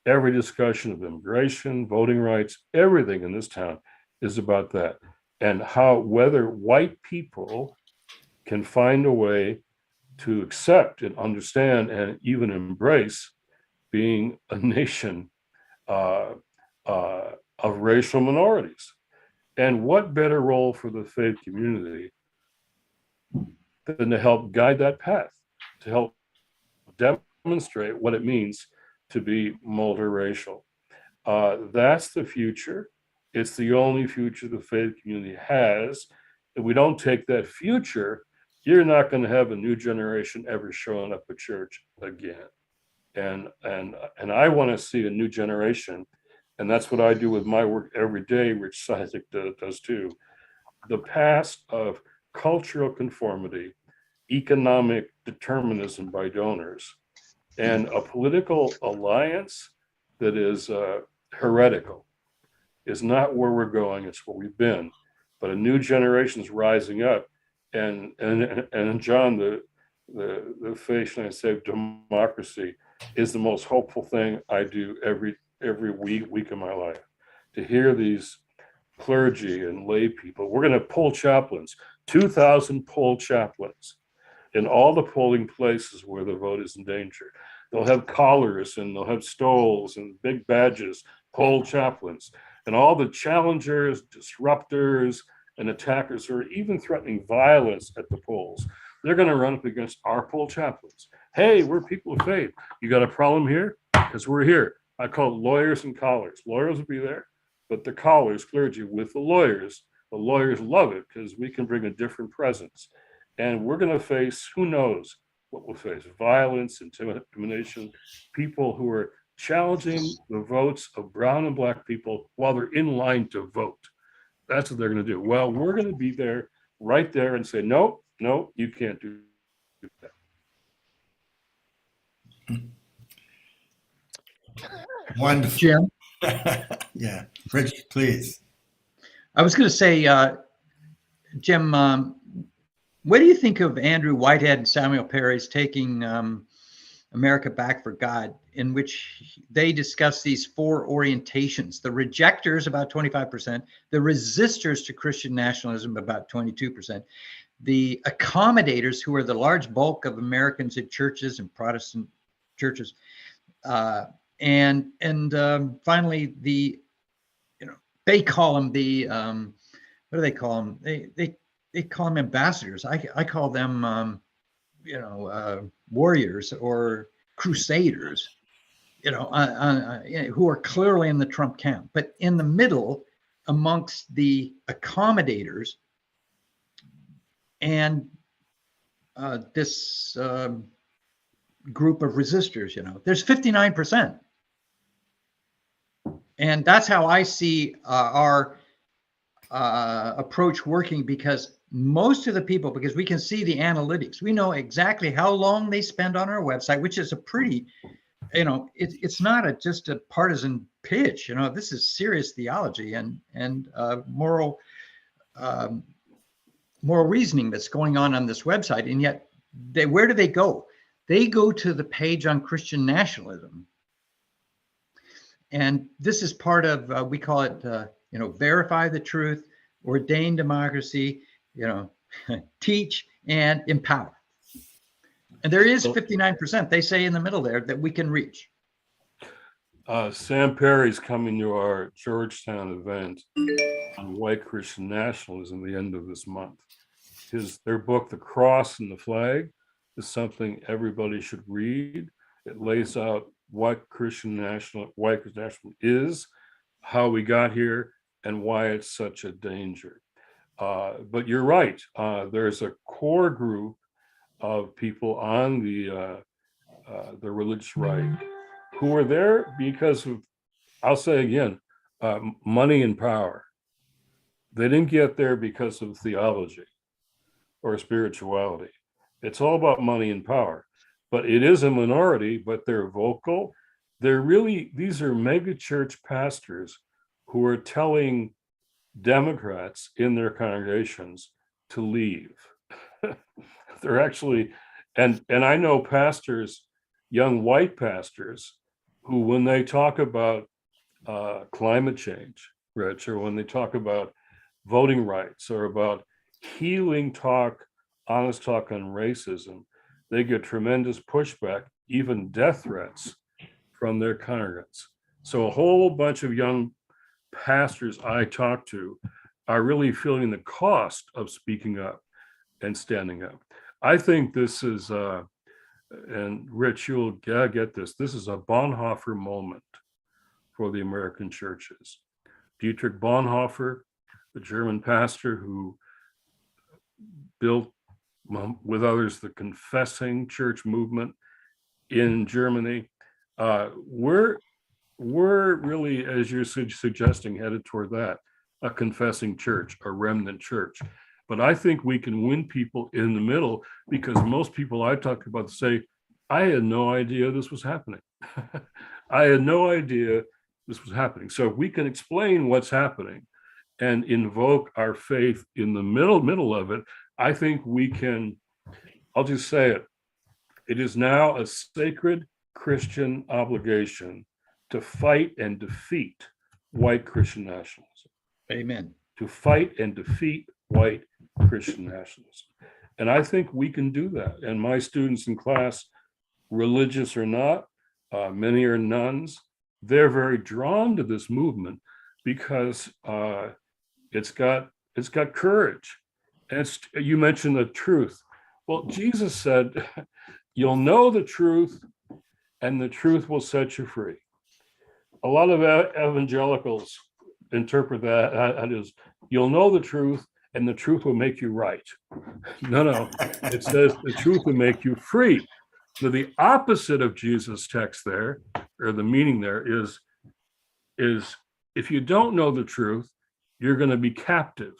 Speaker 4: Every discussion of immigration, voting rights, everything in this town is about that. And whether white people can find a way to accept and understand and even embrace being a nation of racial minorities. And what better role for the faith community than to help guide that path, to help demonstrate what it means to be multiracial. That's the future. It's the only future the faith community has. If we don't take that future, you're not going to have a new generation ever showing up at church again. And I want to see a new generation, and that's what I do with my work every day. Rich Cizik does too. The past of cultural conformity economic determinism by donors and a political alliance that is heretical is not where we're going. It's where we've been. But a new generation is rising up, and John, the faith and save democracy is the most hopeful thing I do every week of my life. To hear these clergy and lay people, we're going to pull chaplains, 2,000 poll chaplains in all the polling places where the vote is in danger. They'll have collars and they'll have stoles and big badges, poll chaplains, and all the challengers, disruptors, and attackers who are even threatening violence at the polls. They're going to run up against our poll chaplains. Hey, we're people of faith. You got a problem here? Because we're here. I call it lawyers and collars. Lawyers will be there, but the collars, clergy with the lawyers love it because we can bring a different presence. And we're going to face, who knows what we'll face, violence, intimidation, people who are challenging the votes of brown and black people while they're in line to vote. That's what they're going to do. Well, we're going to be there, right there, and say, no, you can't do that.
Speaker 2: Wonderful.
Speaker 5: Jim?
Speaker 2: Yeah, Rich, please.
Speaker 5: I was going to say, Jim, what do you think of Andrew Whitehead and Samuel Perry's Taking America Back for God, in which they discuss these four orientations: the rejectors, about 25%, the resistors to Christian nationalism, about 22%, the accommodators, who are the large bulk of Americans in churches and Protestant churches, and finally the, they call them the what do they call them? They call them ambassadors. I call them warriors or crusaders, who are clearly in the Trump camp. But in the middle, amongst the accommodators and this group of resistors, there's 59%. And that's how I see our approach working, because most of the people, because we can see the analytics, we know exactly how long they spend on our website, which is a pretty, it's not just a partisan pitch. This is serious theology and moral reasoning that's going on this website. And yet, where do they go? They go to the page on Christian nationalism. And this is part of, we call it, verify the truth, ordained democracy, teach and empower. And there is 59%, they say in the middle there, that we can reach.
Speaker 4: Sam Perry's coming to our Georgetown event on white Christian nationalism the end of this month. Their book, The Cross and the Flag, is something everybody should read. It lays out what Christian nationalism is, how we got here, and why it's such a danger. But you're right. There's a core group of people on the religious right who are there because of, I'll say again, money and power. They didn't get there because of theology or spirituality. It's all about money and power. But it is a minority, but they're vocal. These are mega church pastors who are telling Democrats in their congregations to leave. They're actually, and I know pastors, young white pastors, who when they talk about climate change, Rich, or when they talk about voting rights or about healing talk, honest talk on racism, they get tremendous pushback, even death threats from their congregants. So a whole bunch of young pastors I talk to are really feeling the cost of speaking up and standing up. I think this is, and Rich, you'll get this, this is a Bonhoeffer moment for the American churches. Dietrich Bonhoeffer, the German pastor who built, with others, the confessing church movement in Germany. We're really, as you're suggesting, headed toward that, a confessing church, a remnant church. But I think we can win people in the middle, because most people I talk about say, I had no idea this was happening. I had no idea this was happening. So if we can explain what's happening and invoke our faith in the middle of it, I think we can, I'll just say it. It is now a sacred Christian obligation to fight and defeat white Christian nationalism.
Speaker 5: Amen.
Speaker 4: To fight and defeat white Christian nationalism. And I think we can do that. And my students in class, religious or not, many are nuns, they're very drawn to this movement because it's got courage. And you mentioned the truth. Well, Jesus said, you'll know the truth and the truth will set you free. A lot of evangelicals interpret that as you'll know the truth and the truth will make you right. No, it says the truth will make you free. So the opposite of Jesus' text there, or the meaning there is if you don't know the truth, you're going to be captive.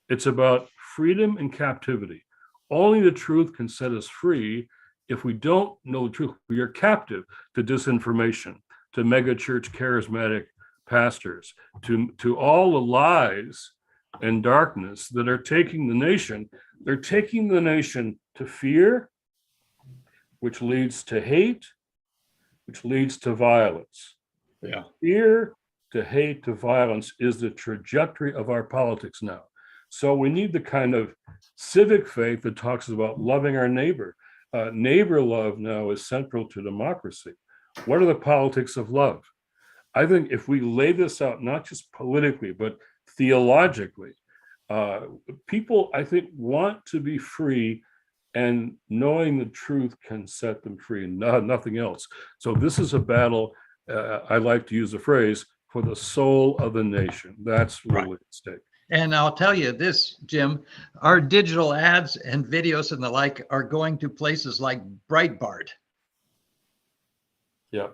Speaker 4: It's about freedom and captivity. Only the truth can set us free. If we don't know the truth, we are captive to disinformation, to megachurch charismatic pastors, to all the lies and darkness that are taking the nation. They're taking the nation to fear, which leads to hate, which leads to violence.
Speaker 5: Yeah.
Speaker 4: Fear to hate to violence is the trajectory of our politics now. So we need the kind of civic faith that talks about loving our neighbor. Neighbor love now is central to democracy. What are the politics of love? I think if we lay this out, not just politically, but theologically, people, I think, want to be free, and knowing the truth can set them free, and nothing else. So this is a battle, I like to use the phrase, for the soul of the nation. That's really at stake.
Speaker 5: And I'll tell you this, Jim, our digital ads and videos and the like are going to places like Breitbart.
Speaker 4: Yeah.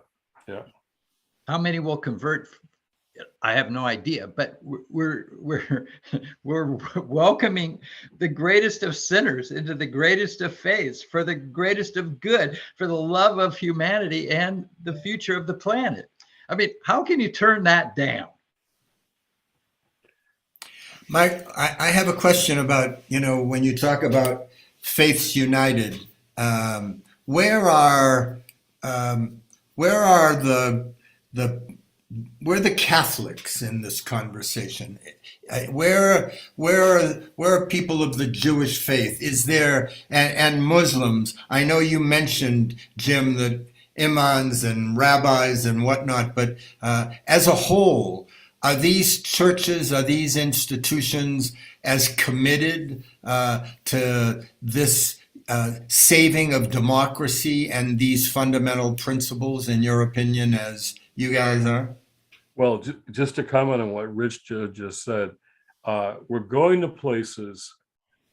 Speaker 5: How many will convert? I have no idea, but we're welcoming the greatest of sinners into the greatest of faiths, for the greatest of good, for the love of humanity and the future of the planet. I mean, how can you turn that down?
Speaker 2: Mike, I have a question about, when you talk about faiths united, where are the Catholics in this conversation? Where are people of the Jewish faith? Is there, and Muslims? I know you mentioned, Jim, that imams and rabbis and whatnot, but as a whole, are these churches, are these institutions as committed to this saving of democracy and these fundamental principles, in your opinion, as you guys are?
Speaker 4: Well, just to comment on what Rich just said, we're going to places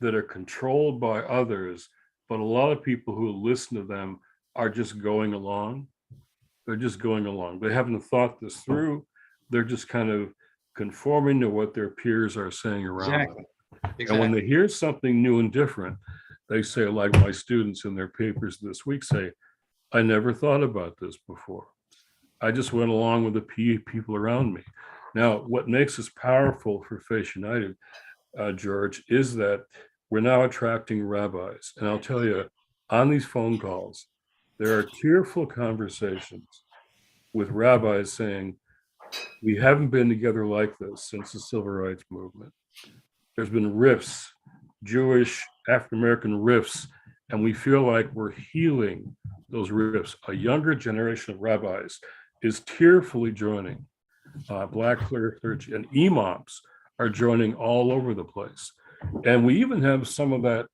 Speaker 4: that are controlled by others, but a lot of people who listen to them are just going along. They're just going along. They haven't thought this through. They're just kind of conforming to what their peers are saying around them. And when they hear something new and different, they say, like my students in their papers this week say, I never thought about this before. I just went along with the people around me. Now, what makes us powerful for Faith United, George, is that we're now attracting rabbis. And I'll tell you, on these phone calls, there are tearful conversations with rabbis saying, we haven't been together like this since the civil rights movement. There's been rifts, Jewish, African-American rifts, and we feel like we're healing those rifts. A younger generation of rabbis is tearfully joining. Black clergy and imams are joining all over the place. And we even have some of that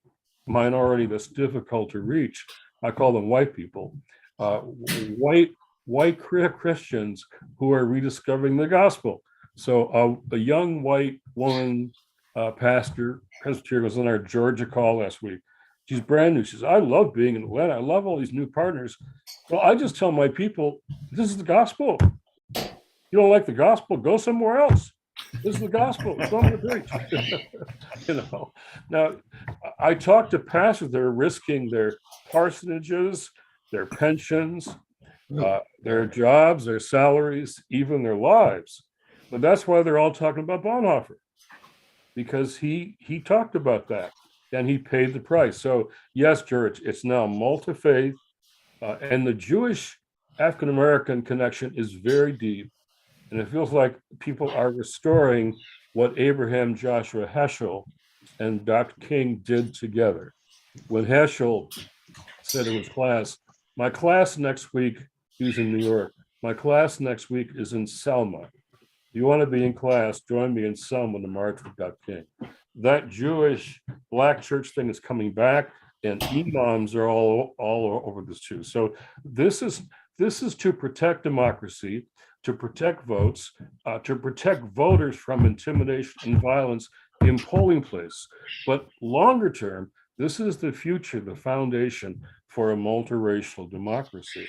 Speaker 4: minority that's difficult to reach. I call them white people, white Christians who are rediscovering the gospel. So a young white woman pastor, Presbyterian, was on our Georgia call last week. She's brand new. She says, I love being in Atlanta. I love all these new partners. Well, I just tell my people, this is the gospel. You don't like the gospel, go somewhere else. This is the gospel. It's what I'm going to preach. Now, I talk to pastors that are risking their parsonages, their pensions, their jobs, their salaries, even their lives. But that's why they're all talking about Bonhoeffer, because he talked about that and he paid the price. So yes, George, it's now multi-faith, and the Jewish African-American connection is very deep. And it feels like people are restoring what Abraham Joshua Heschel and Dr. King did together. When Heschel said in his class, my class next week, he was in New York, my class next week is in Selma. If you want to be in class, join me in Selma to march with Dr. King. That Jewish black church thing is coming back, and imams are all over this too. So this is to protect democracy, to protect votes, to protect voters from intimidation and violence in polling places. But longer term, this is the future, the foundation for a multiracial democracy.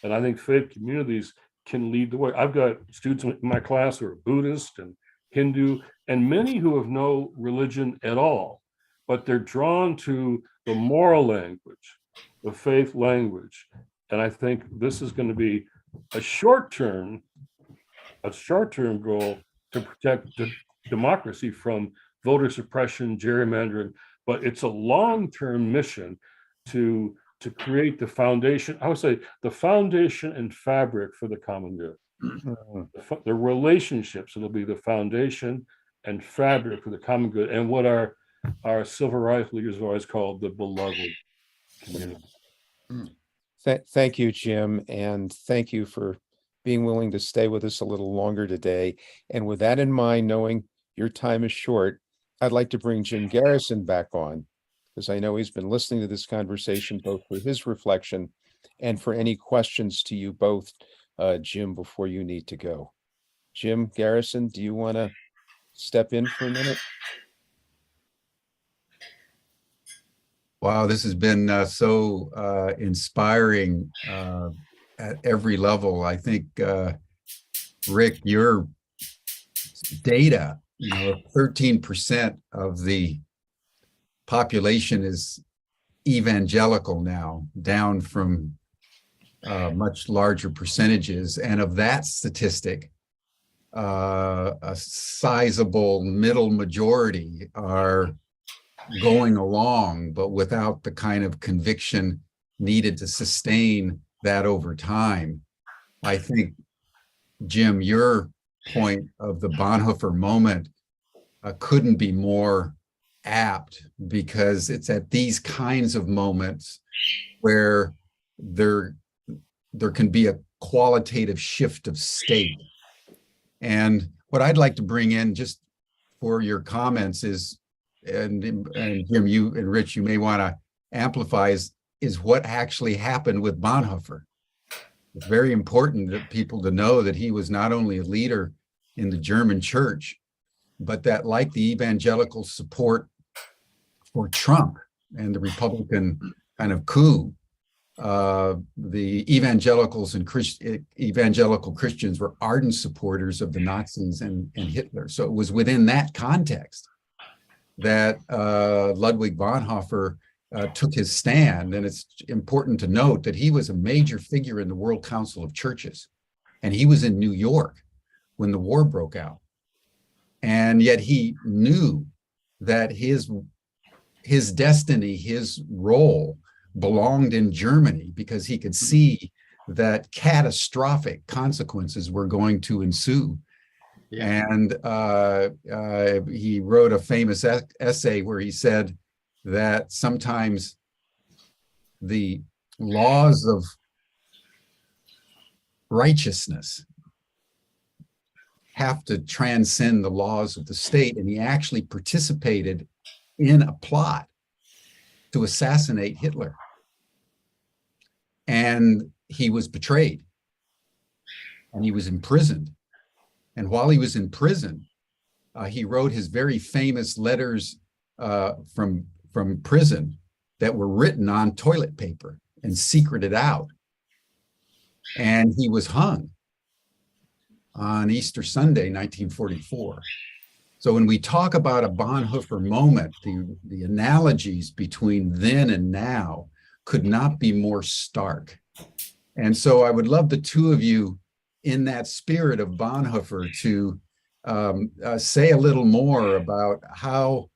Speaker 4: And I think faith communities can lead the way. I've got students in my class who are Buddhist and Hindu, and many who have no religion at all, but they're drawn to the moral language, the faith language. And I think this is going to be a short-term goal to protect democracy from voter suppression, gerrymandering, but it's a long-term mission to create the foundation, I would say the foundation and fabric for the common good. The relationships, it'll be the foundation and fabric for the common good, and what our civil rights leaders have always called the beloved community.
Speaker 3: Thank you, Jim, and thank you for being willing to stay with us a little longer today. And with that in mind, knowing your time is short, I'd like to bring Jim Garrison back on, because I know he's been listening to this conversation, both for his reflection and for any questions to you both, Jim, before you need to go. Jim Garrison, do you want to step in for a minute?
Speaker 1: Wow, this has been so inspiring at every level. I think, Rick, your data, 13% of the population is evangelical now, down from much larger percentages. And of that statistic, a sizable middle majority are going along, but without the kind of conviction needed to sustain that over time. I think, Jim, your point of the Bonhoeffer moment couldn't be more apt, because it's at these kinds of moments where there can be a qualitative shift of state. And what I'd like to bring in just for your comments is, and Jim, you and Rich, you may want to amplify, is what actually happened with Bonhoeffer. It's very important that people to know that he was not only a leader in the German church, but that, like the evangelical support for Trump and the Republican kind of coup, the evangelicals and evangelical Christians were ardent supporters of the Nazis and Hitler. So it was within that context that Ludwig Bonhoeffer took his stand. And it's important to note that he was a major figure in the World Council of Churches. And he was in New York when the war broke out. And yet he knew that his destiny, his role belonged in Germany, because he could see that catastrophic consequences were going to ensue. Yeah. And he wrote a famous essay where he said that sometimes the laws of righteousness have to transcend the laws of the state. And he actually participated in a plot to assassinate Hitler. And he was betrayed, and he was imprisoned. And while he was in prison, he wrote his very famous letters from prison that were written on toilet paper and secreted out. And he was hung. on Easter Sunday, 1944. So when we talk about a Bonhoeffer moment, the analogies between then and now could not be more stark. And so I would love the two of you, in that spirit of Bonhoeffer, to say a little more about how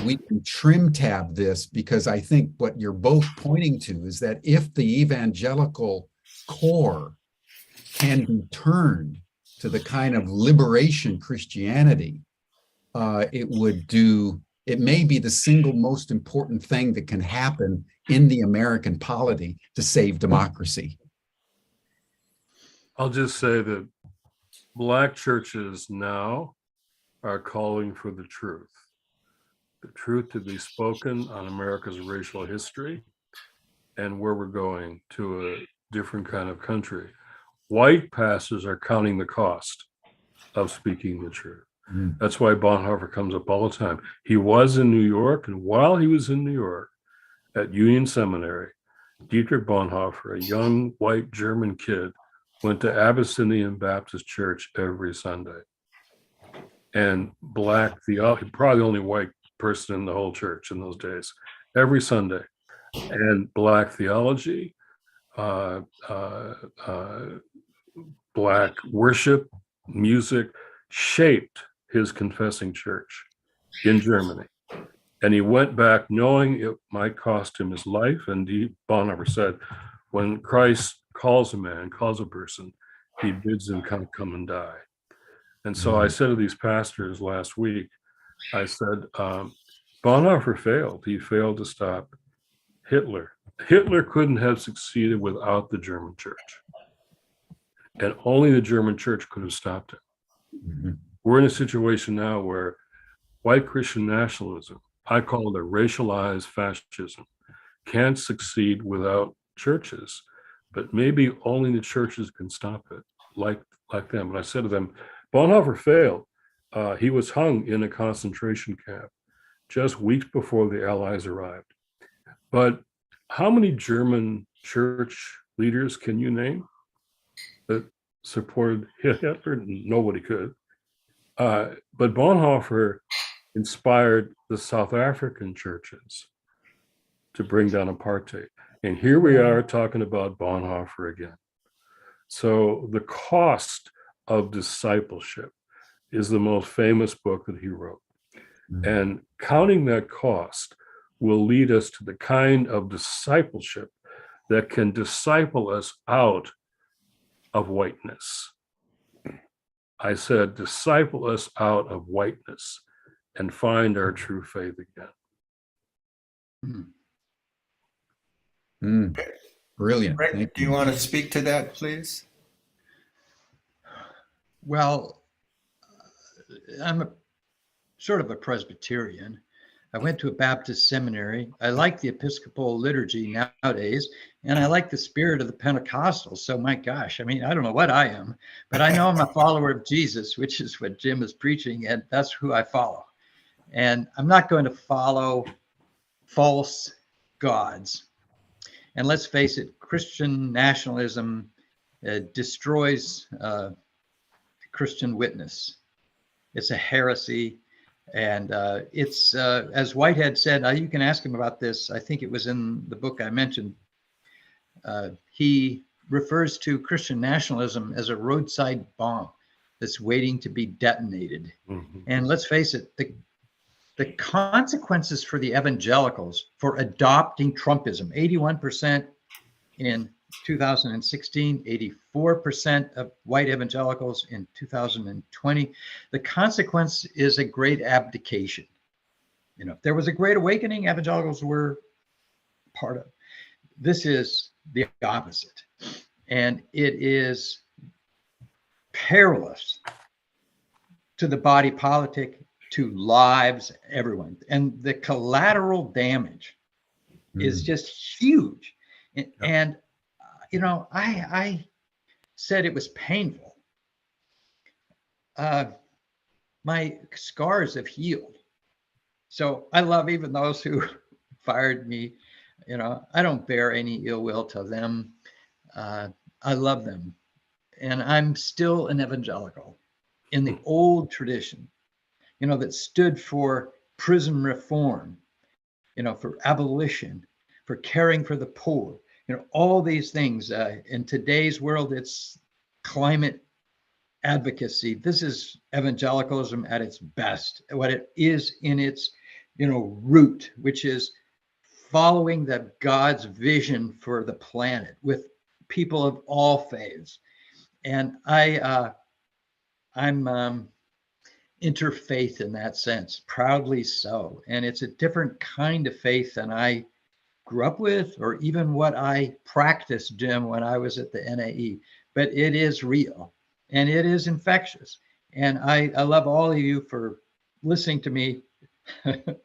Speaker 1: we can trim tab this, because I think what you're both pointing to is that if the evangelical core can be turned to the kind of liberation Christianity, it may be the single most important thing that can happen in the American polity to save democracy.
Speaker 4: I'll just say that Black churches now are calling for the truth to be spoken on America's racial history and where we're going to a different kind of country. White pastors are counting the cost of speaking the truth. That's why Bonhoeffer comes up all the time. He was in New York, and while he was in New York at Union Seminary, Dietrich Bonhoeffer, a young white German kid, went to Abyssinian Baptist Church every Sunday. And Black theology, probably the only white person in the whole church in those days, every Sunday. And Black theology, Black worship, music shaped his confessing church in Germany. And he went back knowing it might cost him his life. And Bonhoeffer said, when Christ calls a man, calls a person, he bids him come and die. And so I said to these pastors last week, I said, Bonhoeffer failed. He failed to stop Hitler. Hitler couldn't have succeeded without the German church. And only the German church could have stopped him. We're in a situation now where white Christian nationalism, I call it a racialized fascism, can't succeed without churches, but maybe only the churches can stop it, like them. And I said to them, Bonhoeffer failed. He was hung in a concentration camp just weeks before the Allies arrived. But how many German church leaders can you name that supported Hitler? Nobody could. But Bonhoeffer inspired the South African churches to bring down apartheid. And here we are talking about Bonhoeffer again. So The Cost of Discipleship is the most famous book that he wrote. And counting that cost will lead us to the kind of discipleship that can disciple us out of whiteness. I said, disciple us out of whiteness and find our true faith again.
Speaker 1: Brilliant.
Speaker 2: Rick, do you want to speak to that, please?
Speaker 5: Well, I'm sort of a Presbyterian. I went to a Baptist seminary. I like the Episcopal liturgy nowadays, and I like the spirit of the Pentecostals. So my gosh, I mean, I don't know what I am, but I know I'm a follower of Jesus, which is what Jim is preaching, and that's who I follow. And I'm not going to follow false gods. And let's face it, Christian nationalism destroys Christian witness. It's a heresy. And it's, as Whitehead said, you can ask him about this. I think it was in the book I mentioned. He refers to Christian nationalism as a roadside bomb that's waiting to be detonated. And let's face it, the consequences for the evangelicals for adopting Trumpism, 81% in 2016, 84% of white evangelicals in 2020. The consequence is a great abdication. You know, if there was a great awakening, evangelicals were part of. This is the opposite. And it is perilous to the body politic, to lives, everyone. And the collateral damage is just huge. And you know, I said it was painful. My scars have healed. So I love even those who fired me. You know, I don't bear any ill will to them. I love them. and I'm still an evangelical in the old tradition, that stood for prison reform, for abolition, for caring for the poor, all these things. In today's world, it's climate advocacy. This is evangelicalism at its best, what it is in its, root, which is following the God's vision for the planet with people of all faiths. And I'm interfaith in that sense, proudly so. And it's a different kind of faith than I grew up with, or even what I practiced, Jim, when I was at the NAE. But it is real and it is infectious. And I love all of you for listening to me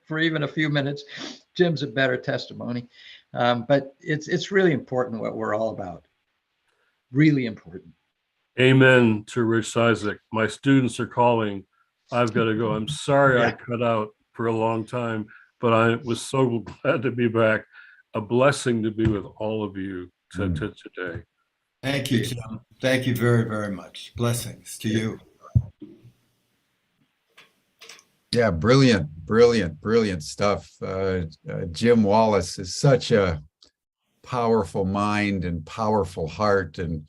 Speaker 5: for even a few minutes. Jim's a better testimony. But it's really important what we're all about. Really important.
Speaker 4: Amen to Rich Isaac. My students are calling. I've got to go. I'm sorry I cut out for a long time, but I was so glad to be back. A blessing to be with all of you today.
Speaker 2: Thank you, Jim. Thank you very, very much. Blessings to you.
Speaker 1: Yeah, brilliant stuff. Jim Wallis is such a powerful mind and powerful heart, and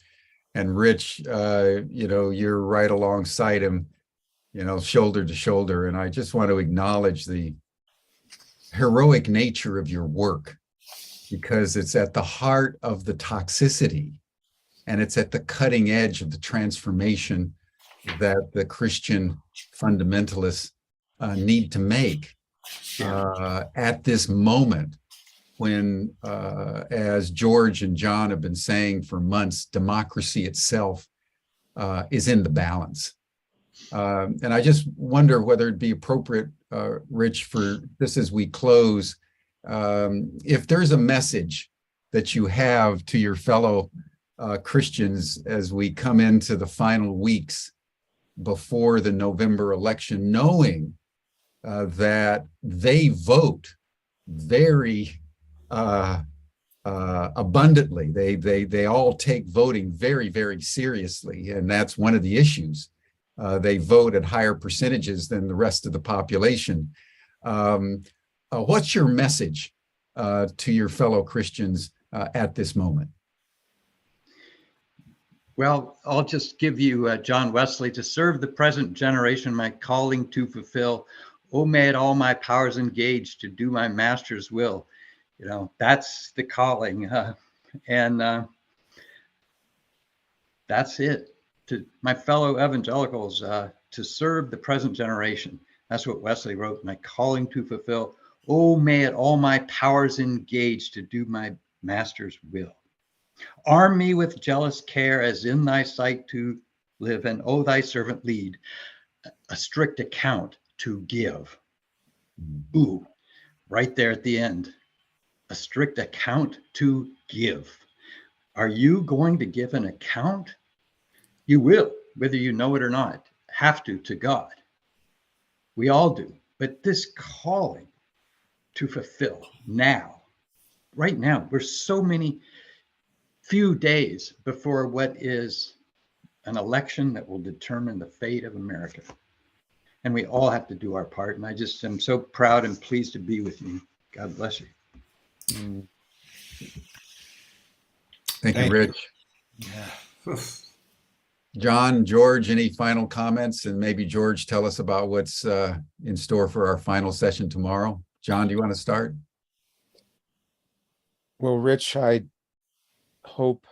Speaker 1: Rich, you're right alongside him, shoulder to shoulder. And I just want to acknowledge the heroic nature of your work, because it's at the heart of the toxicity and it's at the cutting edge of the transformation that the Christian fundamentalists need to make at this moment when, as George and John have been saying for months, democracy itself is in the balance. And I just wonder whether it'd be appropriate, Rich, for this as we close, if there's a message that you have to your fellow Christians as we come into the final weeks before the November election, knowing that they vote very abundantly. They all take voting very, very seriously, and that's one of the issues. They vote at higher percentages than the rest of the population. What's your message to your fellow Christians at this moment?
Speaker 5: Well, I'll just give you John Wesley: to serve the present generation, my calling to fulfill. Oh, may it all my powers engage to do my master's will. That's the calling. And that's it. To my fellow evangelicals, to serve the present generation. That's what Wesley wrote: my calling to fulfill. Oh, may it all my powers engage to do my master's will. Arm me with jealous care as in thy sight to live, and oh, thy servant lead a strict account to give. Ooh, right there at the end, a strict account to give. Are you going to give an account? You will, whether you know it or not, have to God. We all do. But this calling to fulfill now, right now, we're so many few days before what is an election that will determine the fate of America. And we all have to do our part. And I just am so proud and pleased to be with you. God bless you.
Speaker 1: Thank you, Rich.
Speaker 2: Yeah.
Speaker 1: John, George, any final comments? And maybe George, tell us about what's in store for our final session tomorrow. John, do you want to start?
Speaker 3: Well, Rich, I hope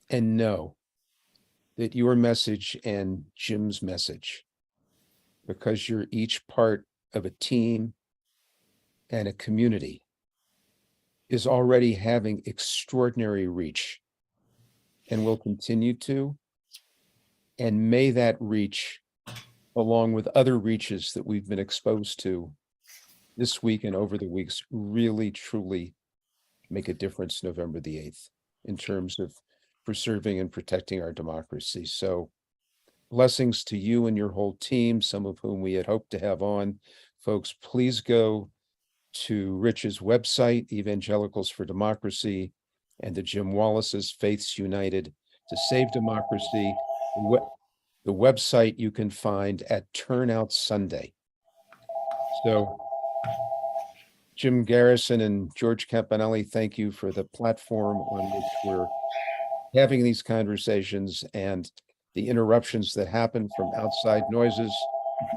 Speaker 3: and know that your message and Jim's message, because you're each part of a team and a community, is already having extraordinary reach and will continue to. And may that reach, along with other reaches that we've been exposed to this week and over the weeks, really, truly make a difference November the 8th in terms of preserving and protecting our democracy. So blessings to you and your whole team, some of whom we had hoped to have on. Folks, please go to Rich's website, Evangelicals for Democracy, and to Jim Wallis's Faiths United to save democracy. The website you can find at Turnout Sunday. So Jim Garrison and George Campanelli, thank you for the platform on which we're having these conversations, and the interruptions that happen from outside noises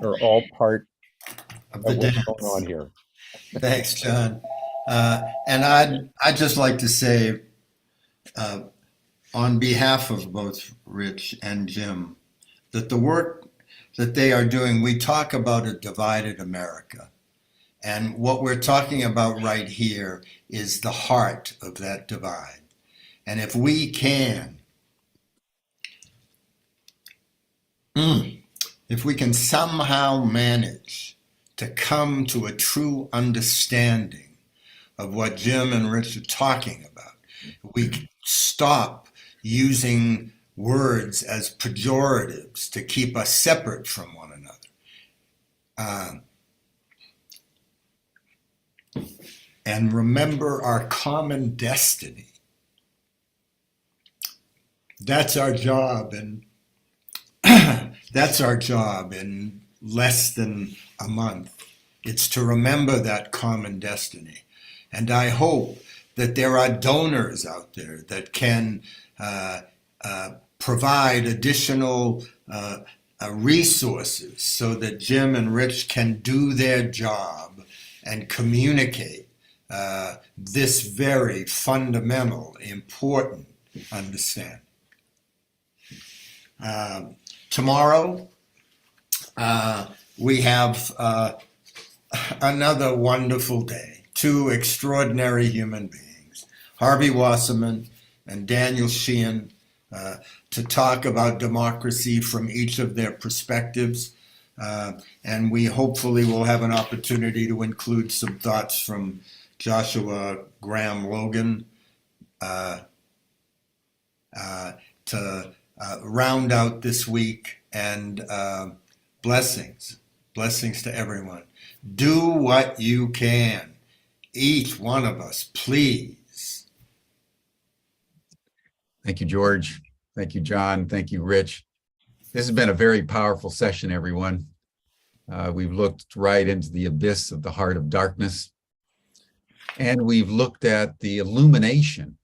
Speaker 3: are all part
Speaker 2: Of
Speaker 3: of
Speaker 2: the
Speaker 3: what's
Speaker 2: dance.
Speaker 3: going on here.
Speaker 2: Thanks, John. And I'd just like to say, on behalf of both Rich and Jim, that the work that they are doing, we talk about a divided America. And what we're talking about right here is the heart of that divide. And if we can, somehow manage to come to a true understanding of what Jim and Rich are talking about, we stop using words as pejoratives to keep us separate from one another. And remember our common destiny. That's our job, and that's our job in less than a month. It's to remember that common destiny. And I hope that there are donors out there that can provide additional resources so that Jim and Rich can do their job and communicate this very fundamental, important understanding. Tomorrow, we have another wonderful day. Two extraordinary human beings, Harvey Wasserman and Daniel Sheehan, to talk about democracy from each of their perspectives. And we hopefully will have an opportunity to include some thoughts from Joshua Graham Logan to round out this week, and blessings to everyone. Do what you can, each one of us, please.
Speaker 1: Thank you, George. Thank you, John. Thank you, Rich. This has been a very powerful session, everyone. We've looked right into the abyss of the heart of darkness, and we've looked at the illumination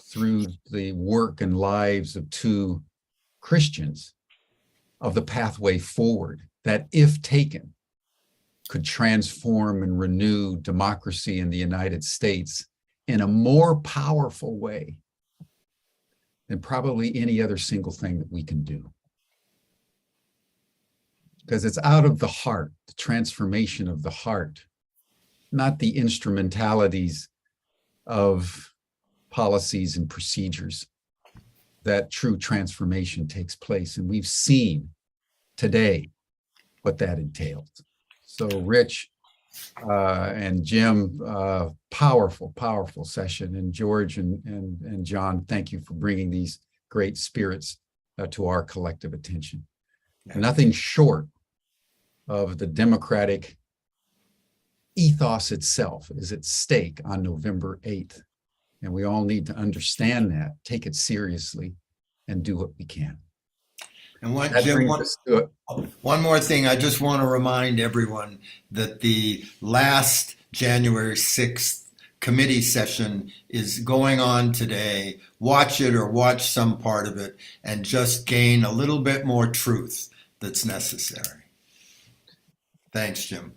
Speaker 1: through the work and lives of two Christians of the pathway forward that, if taken, could transform and renew democracy in the United States in a more powerful way than probably any other single thing that we can do. Because it's out of the heart, the transformation of the heart, not the instrumentalities of policies and procedures, that true transformation takes place. And we've seen today what that entailed. So Rich and Jim, powerful session. And George and John, thank you for bringing these great spirits to our collective attention. And nothing short of the democratic ethos itself is at stake on November 8th. And we all need to understand that, take it seriously, and do what we can.
Speaker 2: And what,
Speaker 1: That
Speaker 2: Jim,
Speaker 1: brings us to
Speaker 2: one more thing, I just want to remind everyone that the last January 6th committee session is going on today. Watch it or watch some part of it and just gain a little bit more truth that's necessary. Thanks, Jim.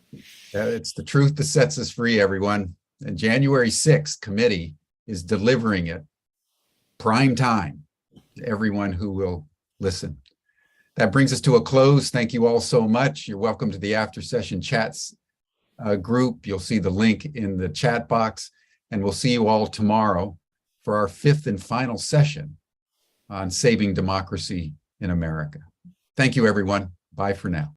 Speaker 1: It's the truth that sets us free, everyone. And January 6th committee is delivering it prime time to everyone who will listen. That brings us to a close. Thank you all so much. You're welcome to the after session chats group. You'll see the link in the chat box, and we'll see you all tomorrow for our 5th and final session on saving democracy in America. Thank you, everyone. Bye for now.